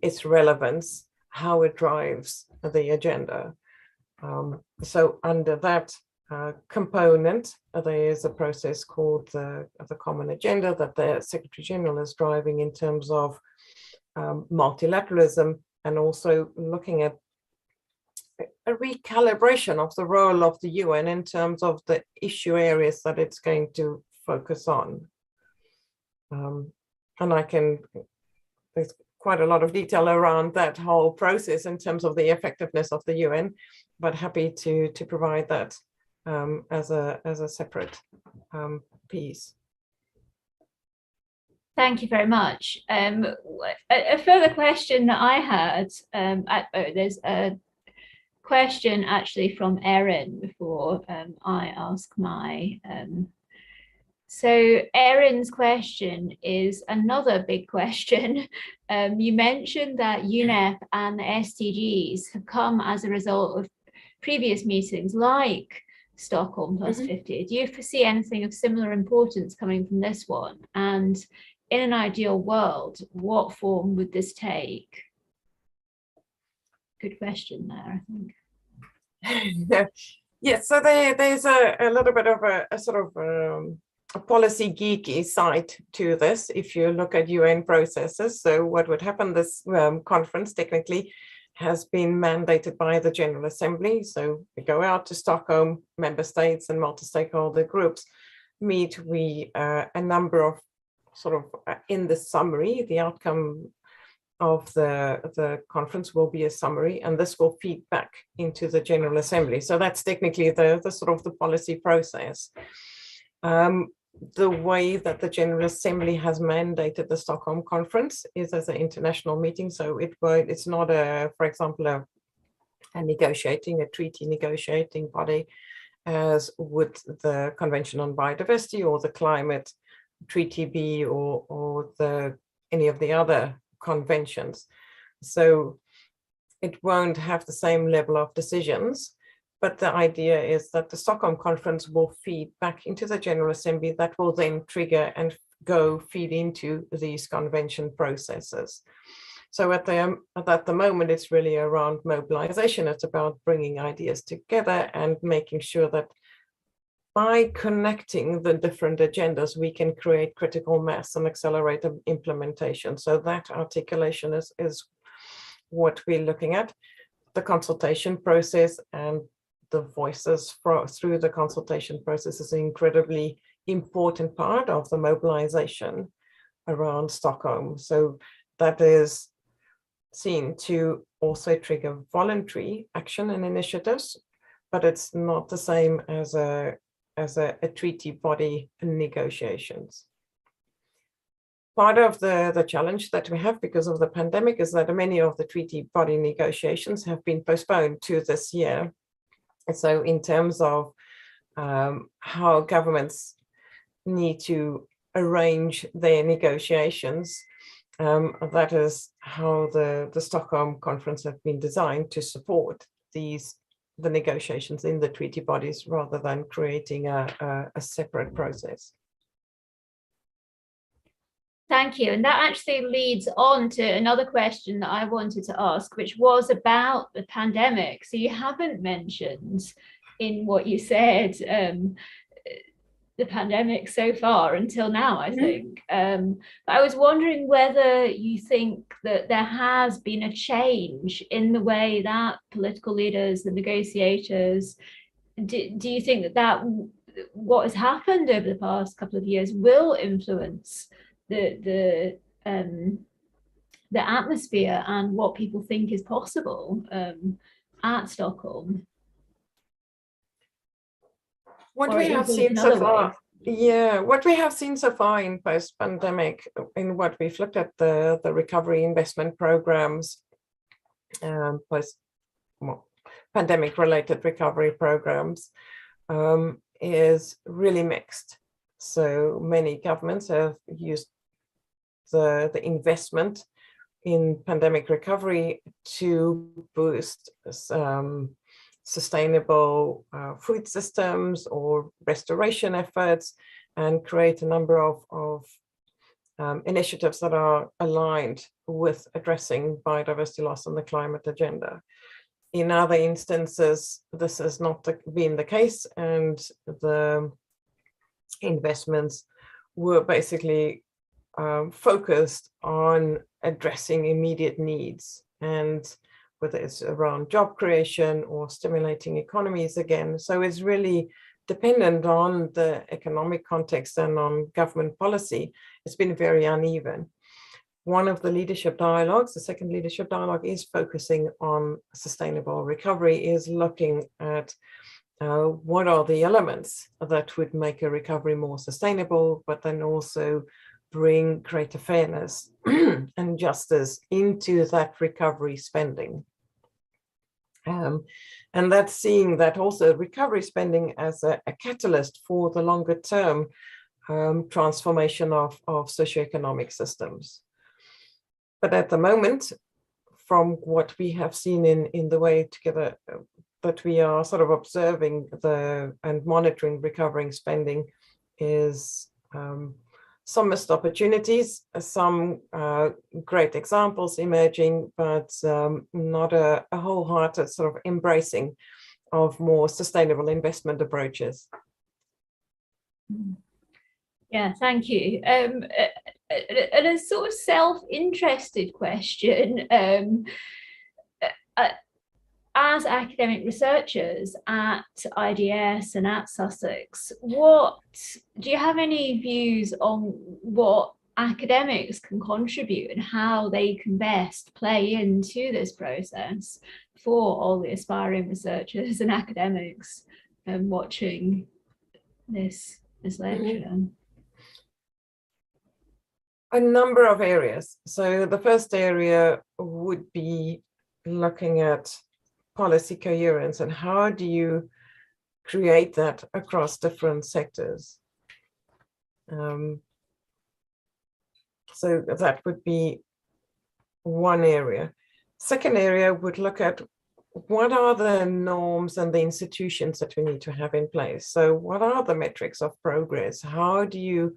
its relevance, how it drives the agenda. So under that component, there is a process called the Common Agenda that the Secretary General is driving in terms of multilateralism, and also looking at a recalibration of the role of the UN in terms of the issue areas that it's going to focus on. And there's quite a lot of detail around that whole process in terms of the effectiveness of the UN, but happy to provide that as a separate piece. Thank you very much. A further question that I had, there's a question actually from Erin before I ask my. So Erin's question is another big question. You mentioned that UNEP and the SDGs have come as a result of previous meetings like Stockholm Plus 50. Do you foresee anything of similar importance coming from this one? And in an ideal world, what form would this take? Good question there, I think. Yes, so there's a little bit of a sort of a policy geeky side to this. If you look at UN processes, so what would happen, this conference technically has been mandated by the General Assembly. So we go out to Stockholm, member states and multi-stakeholder groups meet. A number of sort of in the summary, the outcome of the conference will be a summary, and this will feed back into the General Assembly. So that's technically the sort of the policy process. The way that the General Assembly has mandated the Stockholm Conference is as an international meeting. So it's not for example, a treaty negotiating body. as would the Convention on Biodiversity or the Climate Treaty be, or any of the other conventions. So it won't have the same level of decisions, but the idea is that the Stockholm Conference will feed back into the General Assembly that will then trigger and feed into these convention processes. So at the moment, it's really around mobilization. It's about bringing ideas together and making sure that by connecting the different agendas, we can create critical mass and accelerate implementation. So that articulation is what we're looking at. The consultation process and the voices through the consultation process is an incredibly important part of the mobilization around Stockholm. So that is seen to also trigger voluntary action and initiatives, but it's not the same as a treaty body negotiations. Part of the challenge that we have because of the pandemic is that many of the treaty body negotiations have been postponed to this year. And so in terms of how governments need to arrange their negotiations, that is how the Stockholm Conference have been designed to support the negotiations in the treaty bodies rather than creating a separate process. Thank you. And that actually leads on to another question that I wanted to ask, which was about the pandemic. So you haven't mentioned in what you said the pandemic so far until now, I think. But I was wondering whether you think that there has been a change in the way that political leaders, the negotiators, do you think that what has happened over the past couple of years will influence the atmosphere and what people think is possible at Stockholm? What we have seen so far, what we have seen so far in post-pandemic, in what we've looked at the recovery investment programs, post-pandemic related recovery programs, is really mixed. So many governments have used the investment in pandemic recovery to boost sustainable food systems or restoration efforts and create a number of initiatives that are aligned with addressing biodiversity loss and the climate agenda. In other instances, this has not been the case, and the investments were basically focused on addressing immediate needs, and whether it's around job creation or stimulating economies again. So it's really dependent on the economic context and on government policy. It's been very uneven. One of the leadership dialogues, the second leadership dialogue, is focusing on sustainable recovery, is looking at what are the elements that would make a recovery more sustainable, but then also bring greater fairness and justice into that recovery spending. And that's seeing that also recovery spending as a catalyst for the longer term transformation of socioeconomic systems. But at the moment, from what we have seen in the way together that we are sort of observing and monitoring recovering spending, is some missed opportunities, some great examples emerging, but not a wholehearted sort of embracing of more sustainable investment approaches. Yeah, thank you. And a sort of self-interested question, as academic researchers at IDS and at Sussex, do you have any views on what academics can contribute and how they can best play into this process for all the aspiring researchers and academics watching this lecture? A number of areas. So the first area would be looking at policy coherence and how do you create that across different sectors. So that would be one area. Second area would look at what are the norms and the institutions that we need to have in place. So what are the metrics of progress? How do you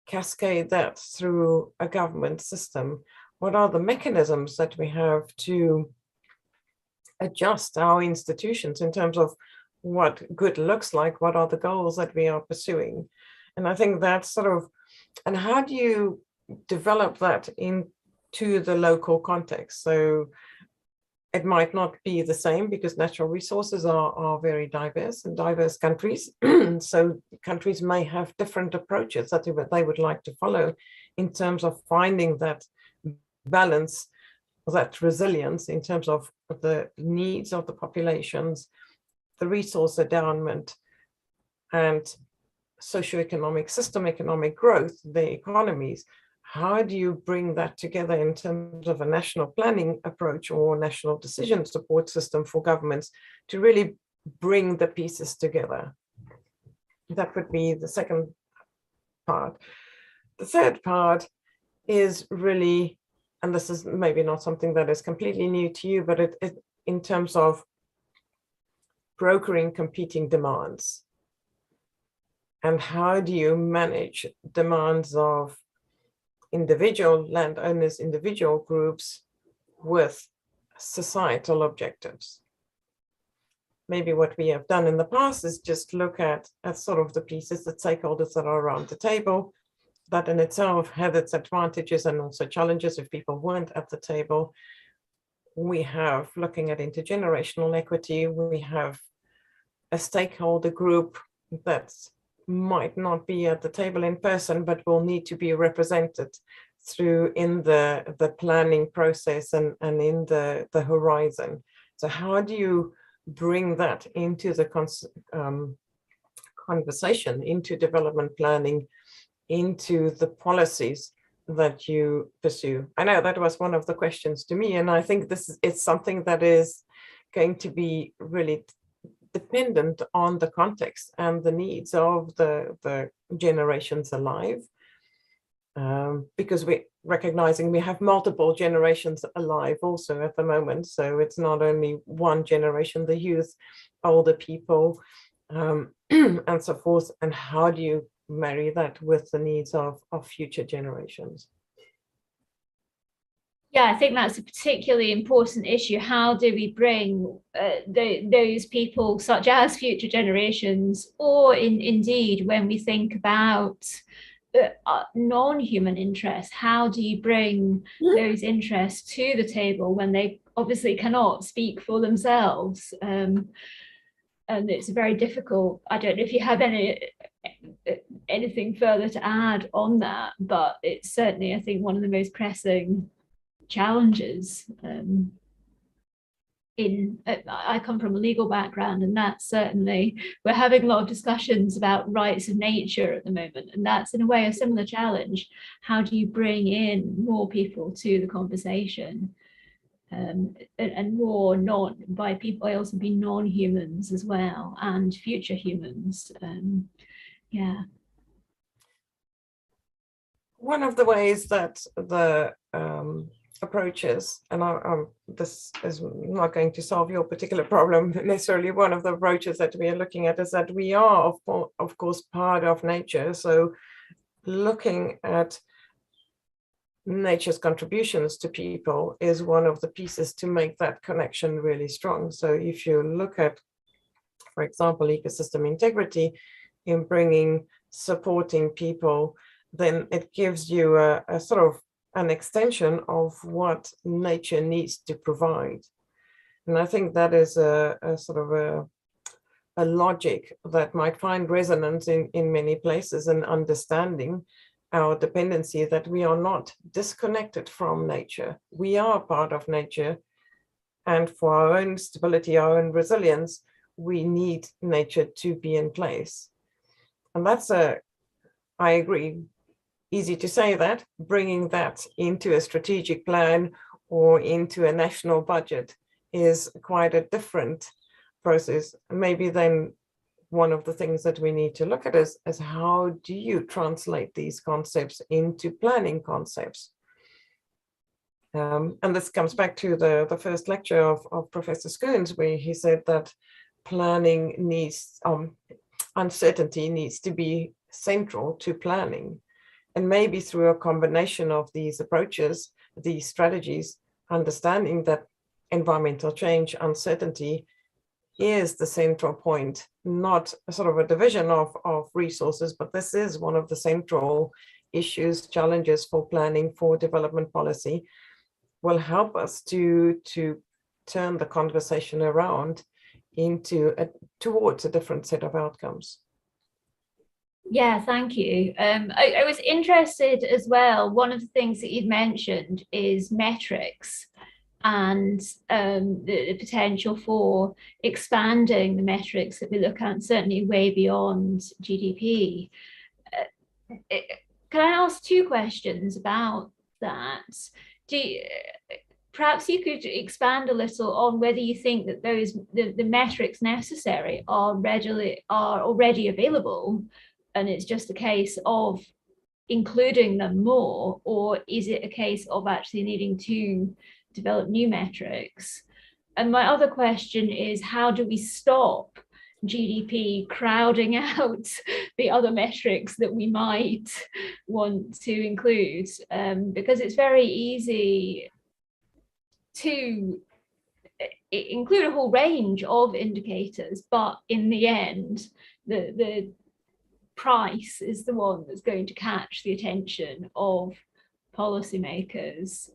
cascade that through a government system? What are the mechanisms that we have to adjust our institutions in terms of what good looks like? What are the goals that we are pursuing? And I think that's sort of, and how do you develop that into the local context? So it might not be the same because natural resources are very diverse in diverse countries. So countries may have different approaches that they would like to follow in terms of finding that balance, that resilience in terms of the needs of the populations, the resource endowment, and socioeconomic, system economic growth, the economies. How do you bring that together in terms of a national planning approach or national decision support system for governments to really bring the pieces together? That would be the second part. The third part is really, and this is maybe not something that is completely new to you, but it in terms of brokering competing demands. And how do you manage demands of individual landowners, individual groups with societal objectives? Maybe what we have done in the past is just look at sort of the pieces, the stakeholders that are around the table. That in itself had its advantages and also challenges if people weren't at the table. We have, looking at intergenerational equity, we have a stakeholder group that might not be at the table in person, but will need to be represented through in the planning process and in the horizon. So how do you bring that into the conversation, into development planning, into the policies that you pursue? I know that was one of the questions to me, and I think it's something that is going to be really dependent on the context and the needs of the generations alive, because we're recognizing we have multiple generations alive also at the moment. So it's not only one generation, the youth, older people, and so forth. And how do you marry that with the needs of future generations? Yeah, I think that's a particularly important issue. How do we bring those people, such as future generations, or indeed when we think about non-human interests, how do you bring those interests to the table when they obviously cannot speak for themselves? And it's very difficult. I don't know if you have anything further to add on that, but it's certainly, I think, one of the most pressing challenges. I come from a legal background, and that's certainly, we're having a lot of discussions about rights of nature at the moment, and that's in a way a similar challenge. How do you bring in more people to the conversation, and more by people, I also mean non-humans as well, and future humans. Yeah. One of the ways that the approaches, and this is not going to solve your particular problem necessarily, one of the approaches that we are looking at is that we are of course part of nature. So looking at nature's contributions to people is one of the pieces to make that connection really strong. So if you look at, for example, ecosystem integrity in supporting people, then it gives you a sort of an extension of what nature needs to provide. And I think that is a sort of a logic that might find resonance in many places, and understanding our dependency, that we are not disconnected from nature. We are part of nature, and for our own stability, our own resilience, we need nature to be in place. And that's I agree, easy to say that, bringing that into a strategic plan or into a national budget is quite a different process. Maybe then one of the things that we need to look at is how do you translate these concepts into planning concepts? And this comes back to the first lecture of Professor Skoons, where he said that planning needs, uncertainty needs to be central to planning. And maybe through a combination of these approaches, these strategies, understanding that environmental change, uncertainty is the central point, not a sort of a division of resources, but this is one of the central issues, challenges for planning, for development policy, will help us to turn the conversation around into towards a different set of outcomes. Yeah, thank you. I was interested as well. One of the things that you've mentioned is metrics and the potential for expanding the metrics that we look at, certainly way beyond GDP. Can I ask two questions about that? Perhaps you could expand a little on whether you think that the metrics necessary are already available, and it's just a case of including them more, or is it a case of actually needing to develop new metrics? And my other question is, how do we stop GDP crowding out the other metrics that we might want to include? Because it's very easy to include a whole range of indicators, but in the end, the price is the one that's going to catch the attention of policymakers.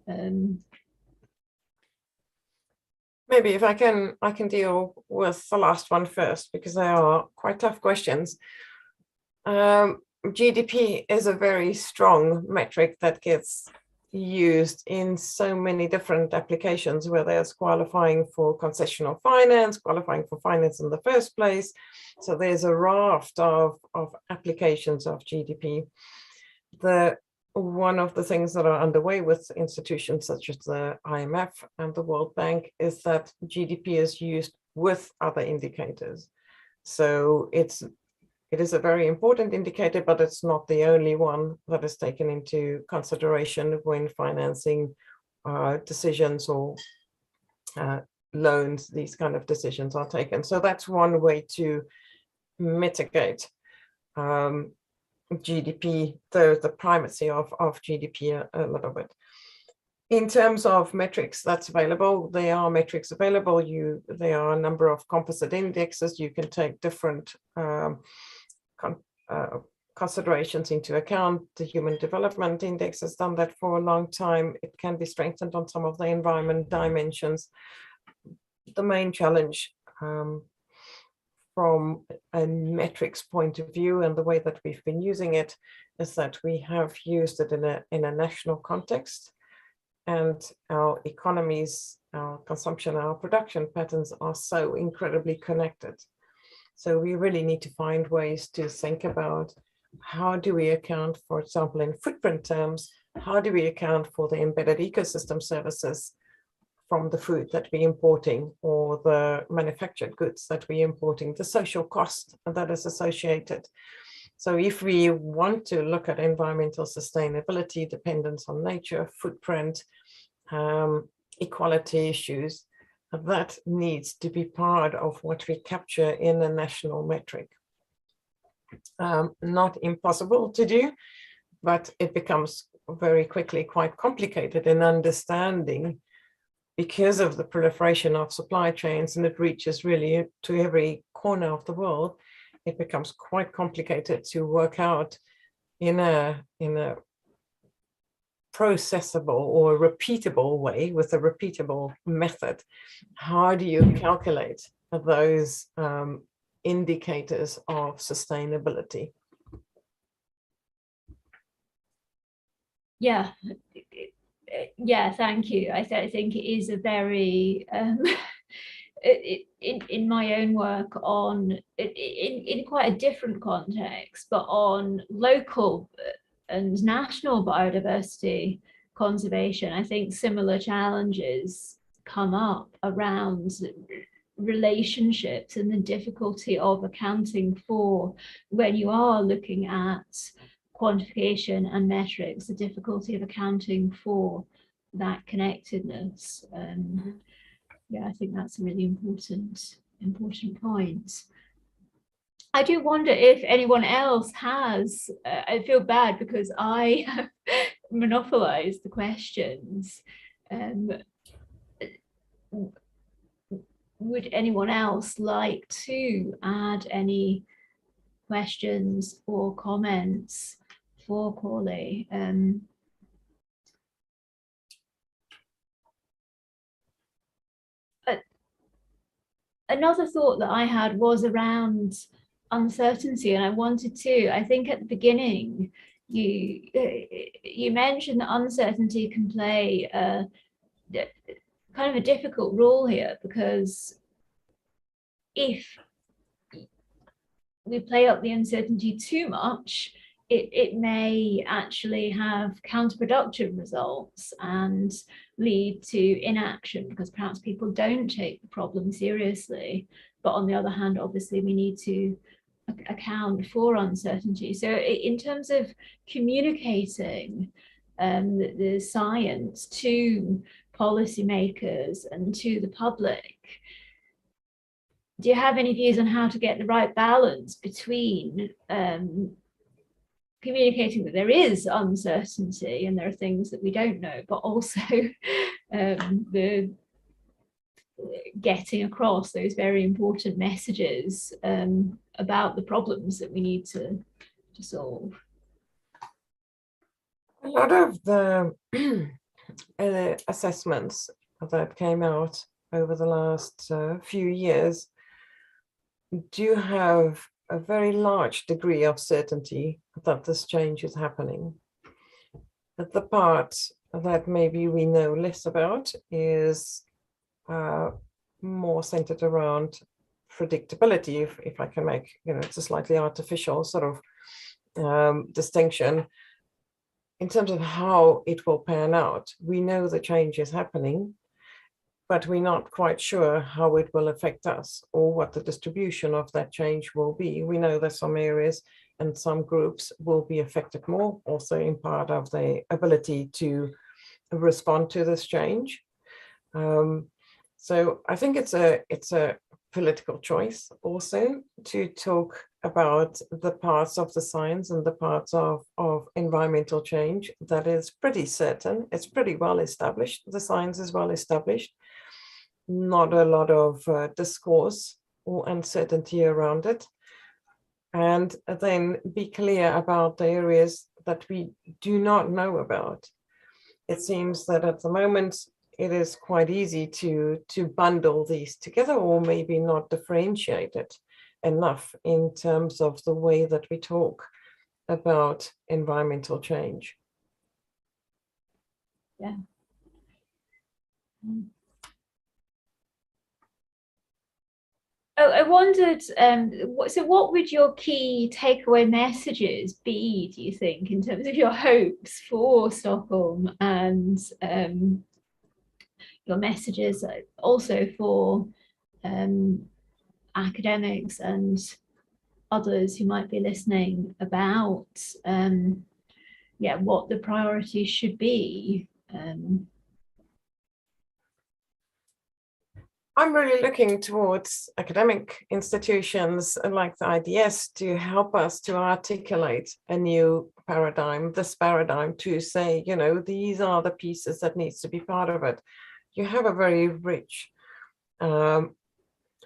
Maybe if I can deal with the last one first, because they are quite tough questions. GDP is a very strong metric that gets used in so many different applications, whether it's qualifying for concessional finance, qualifying for finance in the first place. So there's a raft of applications of GDP. One of the things that are underway with institutions such as the IMF and the World Bank is that GDP is used with other indicators. So it is a very important indicator, but it's not the only one that is taken into consideration when financing decisions or loans. These kind of decisions are taken. So that's one way to mitigate GDP, the primacy of GDP a little bit. In terms of metrics that's available, there are metrics available. There are a number of composite indexes. You can take different considerations into account. The Human Development Index has done that for a long time. It can be strengthened on some of the environment dimensions. The main challenge from a metrics point of view and the way that we've been using it is that we have used it in a national context, and our economies, our consumption, our production patterns are so incredibly connected. So we really need to find ways to think about how do we account, for example, in footprint terms, how do we account for the embedded ecosystem services from the food that we're importing or the manufactured goods that we're importing, the social cost that is associated. So if we want to look at environmental sustainability, dependence on nature, footprint, equality issues, that needs to be part of what we capture in a national metric. Not impossible to do, but it becomes very quickly quite complicated in understanding because of the proliferation of supply chains, and it reaches really to every corner of the world. It becomes quite complicated to work out in a processable or repeatable way with a repeatable method. How do you calculate those indicators of sustainability? Yeah, thank you. I think it is a very in my own work on in quite a different context, but on local and national biodiversity conservation, I think similar challenges come up around relationships and the difficulty of accounting for, when you are looking at quantification and metrics, the difficulty of accounting for that connectedness. Yeah, I think that's a really important point. I do wonder if anyone else has, I feel bad because I have monopolized the questions. Would anyone else like to add any questions or comments for Corley? Another thought that I had was around uncertainty, and I wanted to, I think at the beginning, you mentioned that uncertainty can play kind of a difficult role here, because if we play up the uncertainty too much, it may actually have counterproductive results and lead to inaction, because perhaps people don't take the problem seriously. But on the other hand, obviously, we need to account for uncertainty. So in terms of communicating the science to policymakers and to the public, do you have any views on how to get the right balance between communicating that there is uncertainty and there are things that we don't know, but also the getting across those very important messages about the problems that we need to solve? A lot of the assessments that came out over the last few years do have a very large degree of certainty that this change is happening. But the part that maybe we know less about is more centered around predictability, if I can make, it's a slightly artificial sort of distinction in terms of how it will pan out. We know the change is happening, but we're not quite sure how it will affect us or what the distribution of that change will be. We know that some areas and some groups will be affected more, also in part of the ability to respond to this change. So I think it's a political choice also to talk about the parts of the science and the parts of environmental change that is pretty certain. It's pretty well established. The science is well established. Not a lot of discourse or uncertainty around it. And then be clear about the areas that we do not know about. It seems that at the moment, it is quite easy to bundle these together, or maybe not differentiate it enough in terms of the way that we talk about environmental change. Yeah. Oh, I wondered, so what would your key takeaway messages be, do you think, in terms of your hopes for Stockholm, and your messages also for academics and others who might be listening about what the priorities should be? I'm really looking towards academic institutions like the IDS to help us to articulate a new paradigm, this paradigm, to say, these are the pieces that needs to be part of it. You have a very rich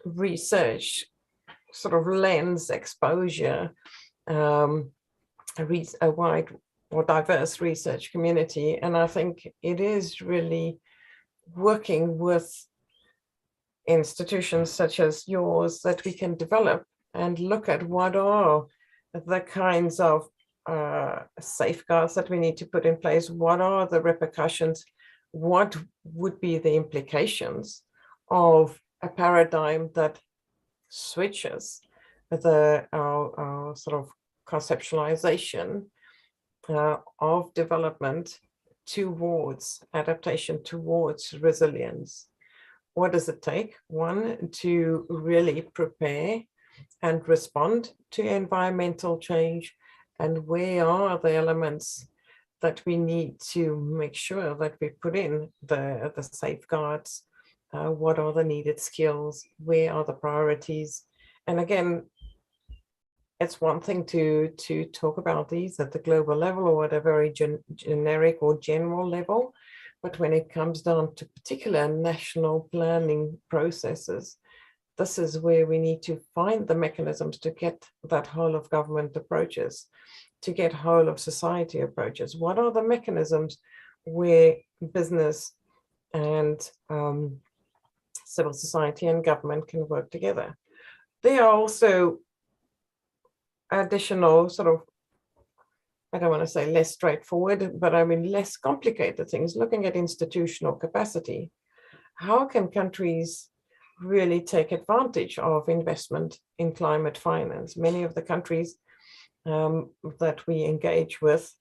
research sort of lens exposure, a wide or diverse research community. And I think it is really working with institutions such as yours that we can develop and look at what are the kinds of safeguards that we need to put in place, what are the repercussions, what would be the implications of a paradigm that switches our sort of conceptualization of development towards adaptation, towards resilience. what does it take? One, to really prepare and respond to environmental change, and where are the elements that we need to make sure that we put in the safeguards, what are the needed skills, where are the priorities. And again, it's one thing to talk about these at the global level or at a very generic or general level, but when it comes down to particular national planning processes, this is where we need to find the mechanisms to get that whole of government approaches, to get whole of society approaches. What are the mechanisms where business and civil society and government can work together? There are also additional sort of, I don't want to say less straightforward, but I mean less complicated things, looking at institutional capacity. How can countries really take advantage of investment in climate finance? Many of the countries that we engage with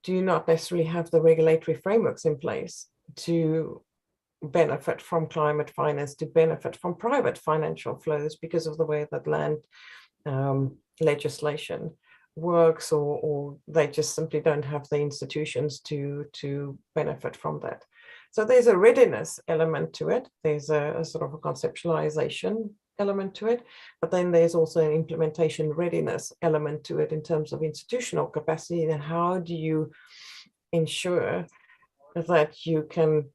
do not necessarily have the regulatory frameworks in place to benefit from climate finance, to benefit from private financial flows because of the way that land legislation works, or they just simply don't have the institutions to benefit from that. So there's a readiness element to it. There's a sort of a conceptualization element to it, but then there's also an implementation readiness element to it in terms of institutional capacity. And how do you ensure that you can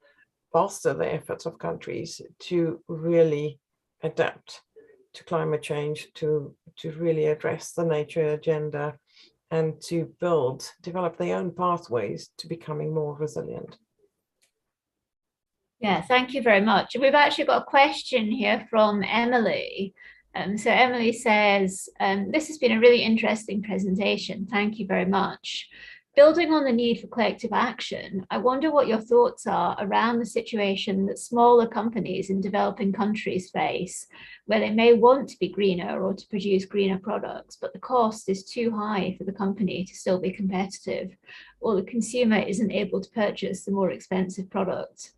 bolster the efforts of countries to really adapt to climate change, to really address the nature agenda, and to develop their own pathways to becoming more resilient? Yeah, thank you very much. We've actually got a question here from Emily. So Emily says, this has been a really interesting presentation. Thank you very much. Building on the need for collective action, I wonder what your thoughts are around the situation that smaller companies in developing countries face, where they may want to be greener or to produce greener products, but the cost is too high for the company to still be competitive, or the consumer isn't able to purchase the more expensive product.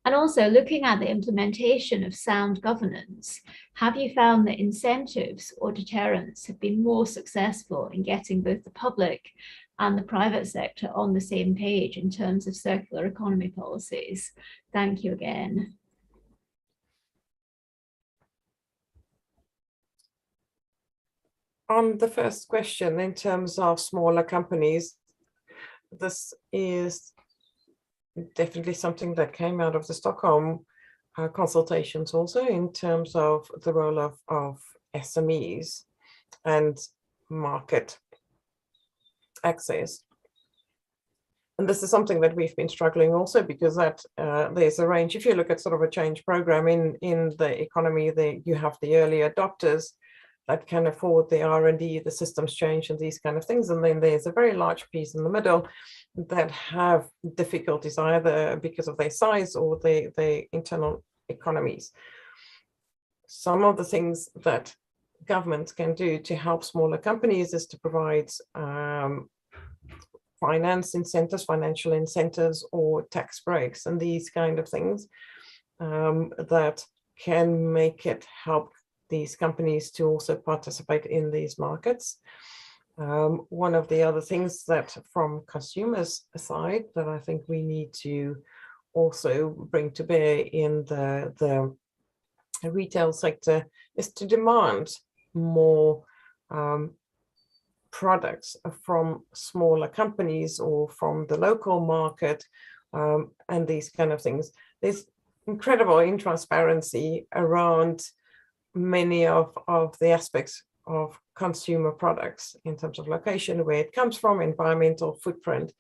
And also looking at the implementation of sound governance, have you found that incentives or deterrents have been more successful in getting both the public and the private sector on the same page in terms of circular economy policies? Thank you again. On the first question, in terms of smaller companies, this is definitely something that came out of the Stockholm consultations also, in terms of the role of SMEs and market access. And this is something that we've been struggling also, because that there's a range. If you look at sort of a change program in the economy, you have the early adopters that can afford the R&D, the systems change and these kind of things. And then there's a very large piece in the middle that have difficulties either because of their size or their internal economies. Some of the things that governments can do to help smaller companies is to provide finance incentives, financial incentives, or tax breaks, and these kind of things that can make it help these companies to also participate in these markets. One of the other things that from consumers' side that I think we need to also bring to bear in the retail sector is to demand more products from smaller companies or from the local market, and these kind of things. There's incredible intransparency around many of the aspects of consumer products in terms of location, where it comes from, environmental footprint.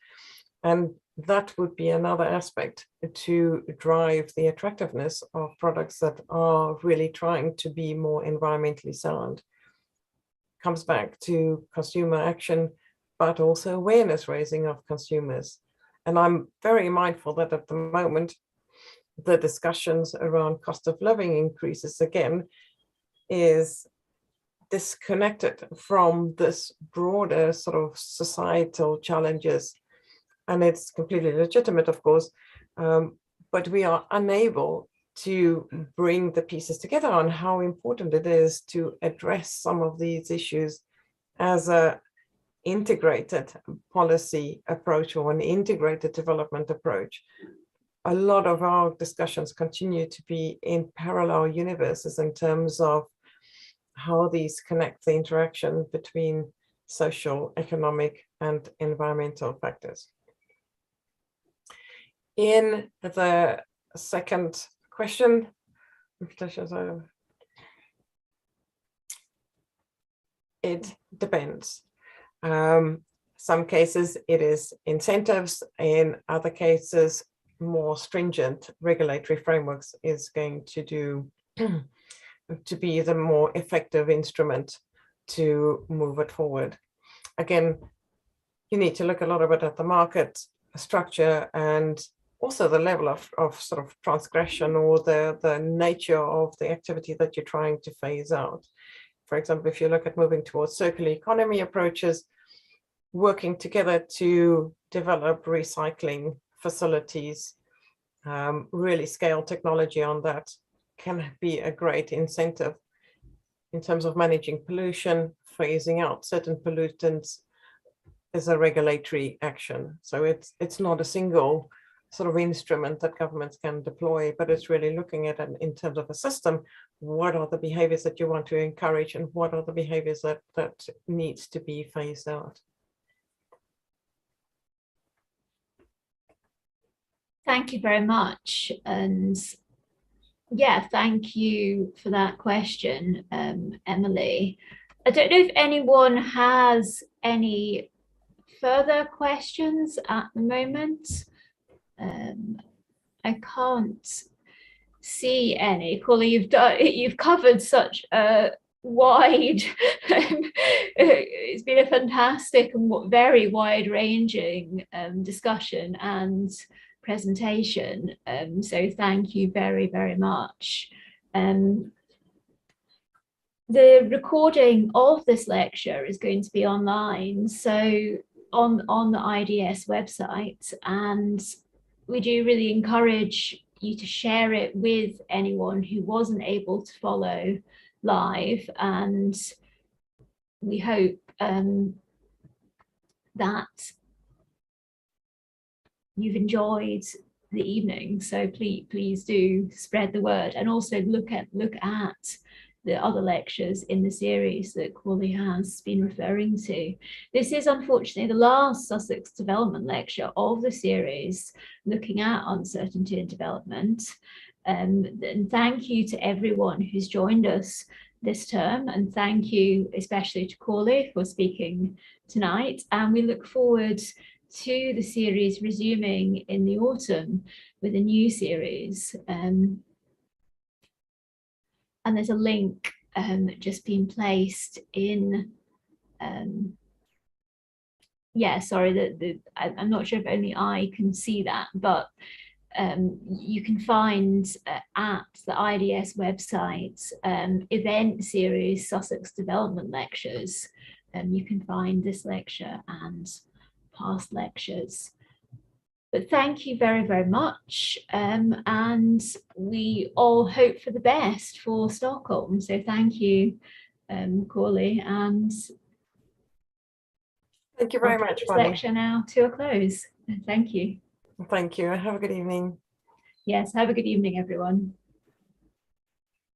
And that would be another aspect to drive the attractiveness of products that are really trying to be more environmentally sound. Comes back to consumer action, but also awareness raising of consumers. And I'm very mindful that at the moment, the discussions around cost of living increases again is disconnected from this broader sort of societal challenges. And it's completely legitimate, of course, but we are unable to bring the pieces together on how important it is to address some of these issues as a integrated policy approach or an integrated development approach. A lot of our discussions continue to be in parallel universes in terms of how these connect the interaction between social, economic, and environmental factors. In the second question, it depends. Some cases it is incentives, in other cases more stringent regulatory frameworks is going to be the more effective instrument to move it forward. Again, you need to look a little bit at the market structure and also the level of sort of transgression or the nature of the activity that you're trying to phase out. For example, if you look at moving towards circular economy approaches, working together to develop recycling facilities, really scale technology on that can be a great incentive in terms of managing pollution. Phasing out certain pollutants is a regulatory action. So it's not a single sort of instrument that governments can deploy, but it's really looking at it in terms of a system. What are the behaviors that you want to encourage and what are the behaviors that needs to be phased out? Thank you very much. And yeah, thank you for that question, Emily. I don't know if anyone has any further questions at the moment. I can't see any. Corley, you've covered such a wide it's been a fantastic and very wide-ranging discussion and presentation, so thank you very, very much. The recording of this lecture is going to be online, so on the IDS website, and we do really encourage you to share it with anyone who wasn't able to follow live, and we hope that you've enjoyed the evening. So please do spread the word, and also look at the other lectures in the series that Corley has been referring to. This is unfortunately the last Sussex Development lecture of the series looking at uncertainty and development. And thank you to everyone who's joined us this term, and thank you especially to Corley for speaking tonight, and we look forward to the series resuming in the autumn with a new series. And there's a link just being placed in, yeah, sorry, I'm not sure if only I can see that, but you can find at the IDS website event series Sussex Development Lectures. You can find this lecture and past lectures. But thank you very, very much. And we all hope for the best for Stockholm. So thank you, Corley. And thank you very much, Bonnie. Lecture now to a close. Thank you. Thank you. Have a good evening. Yes, have a good evening, everyone.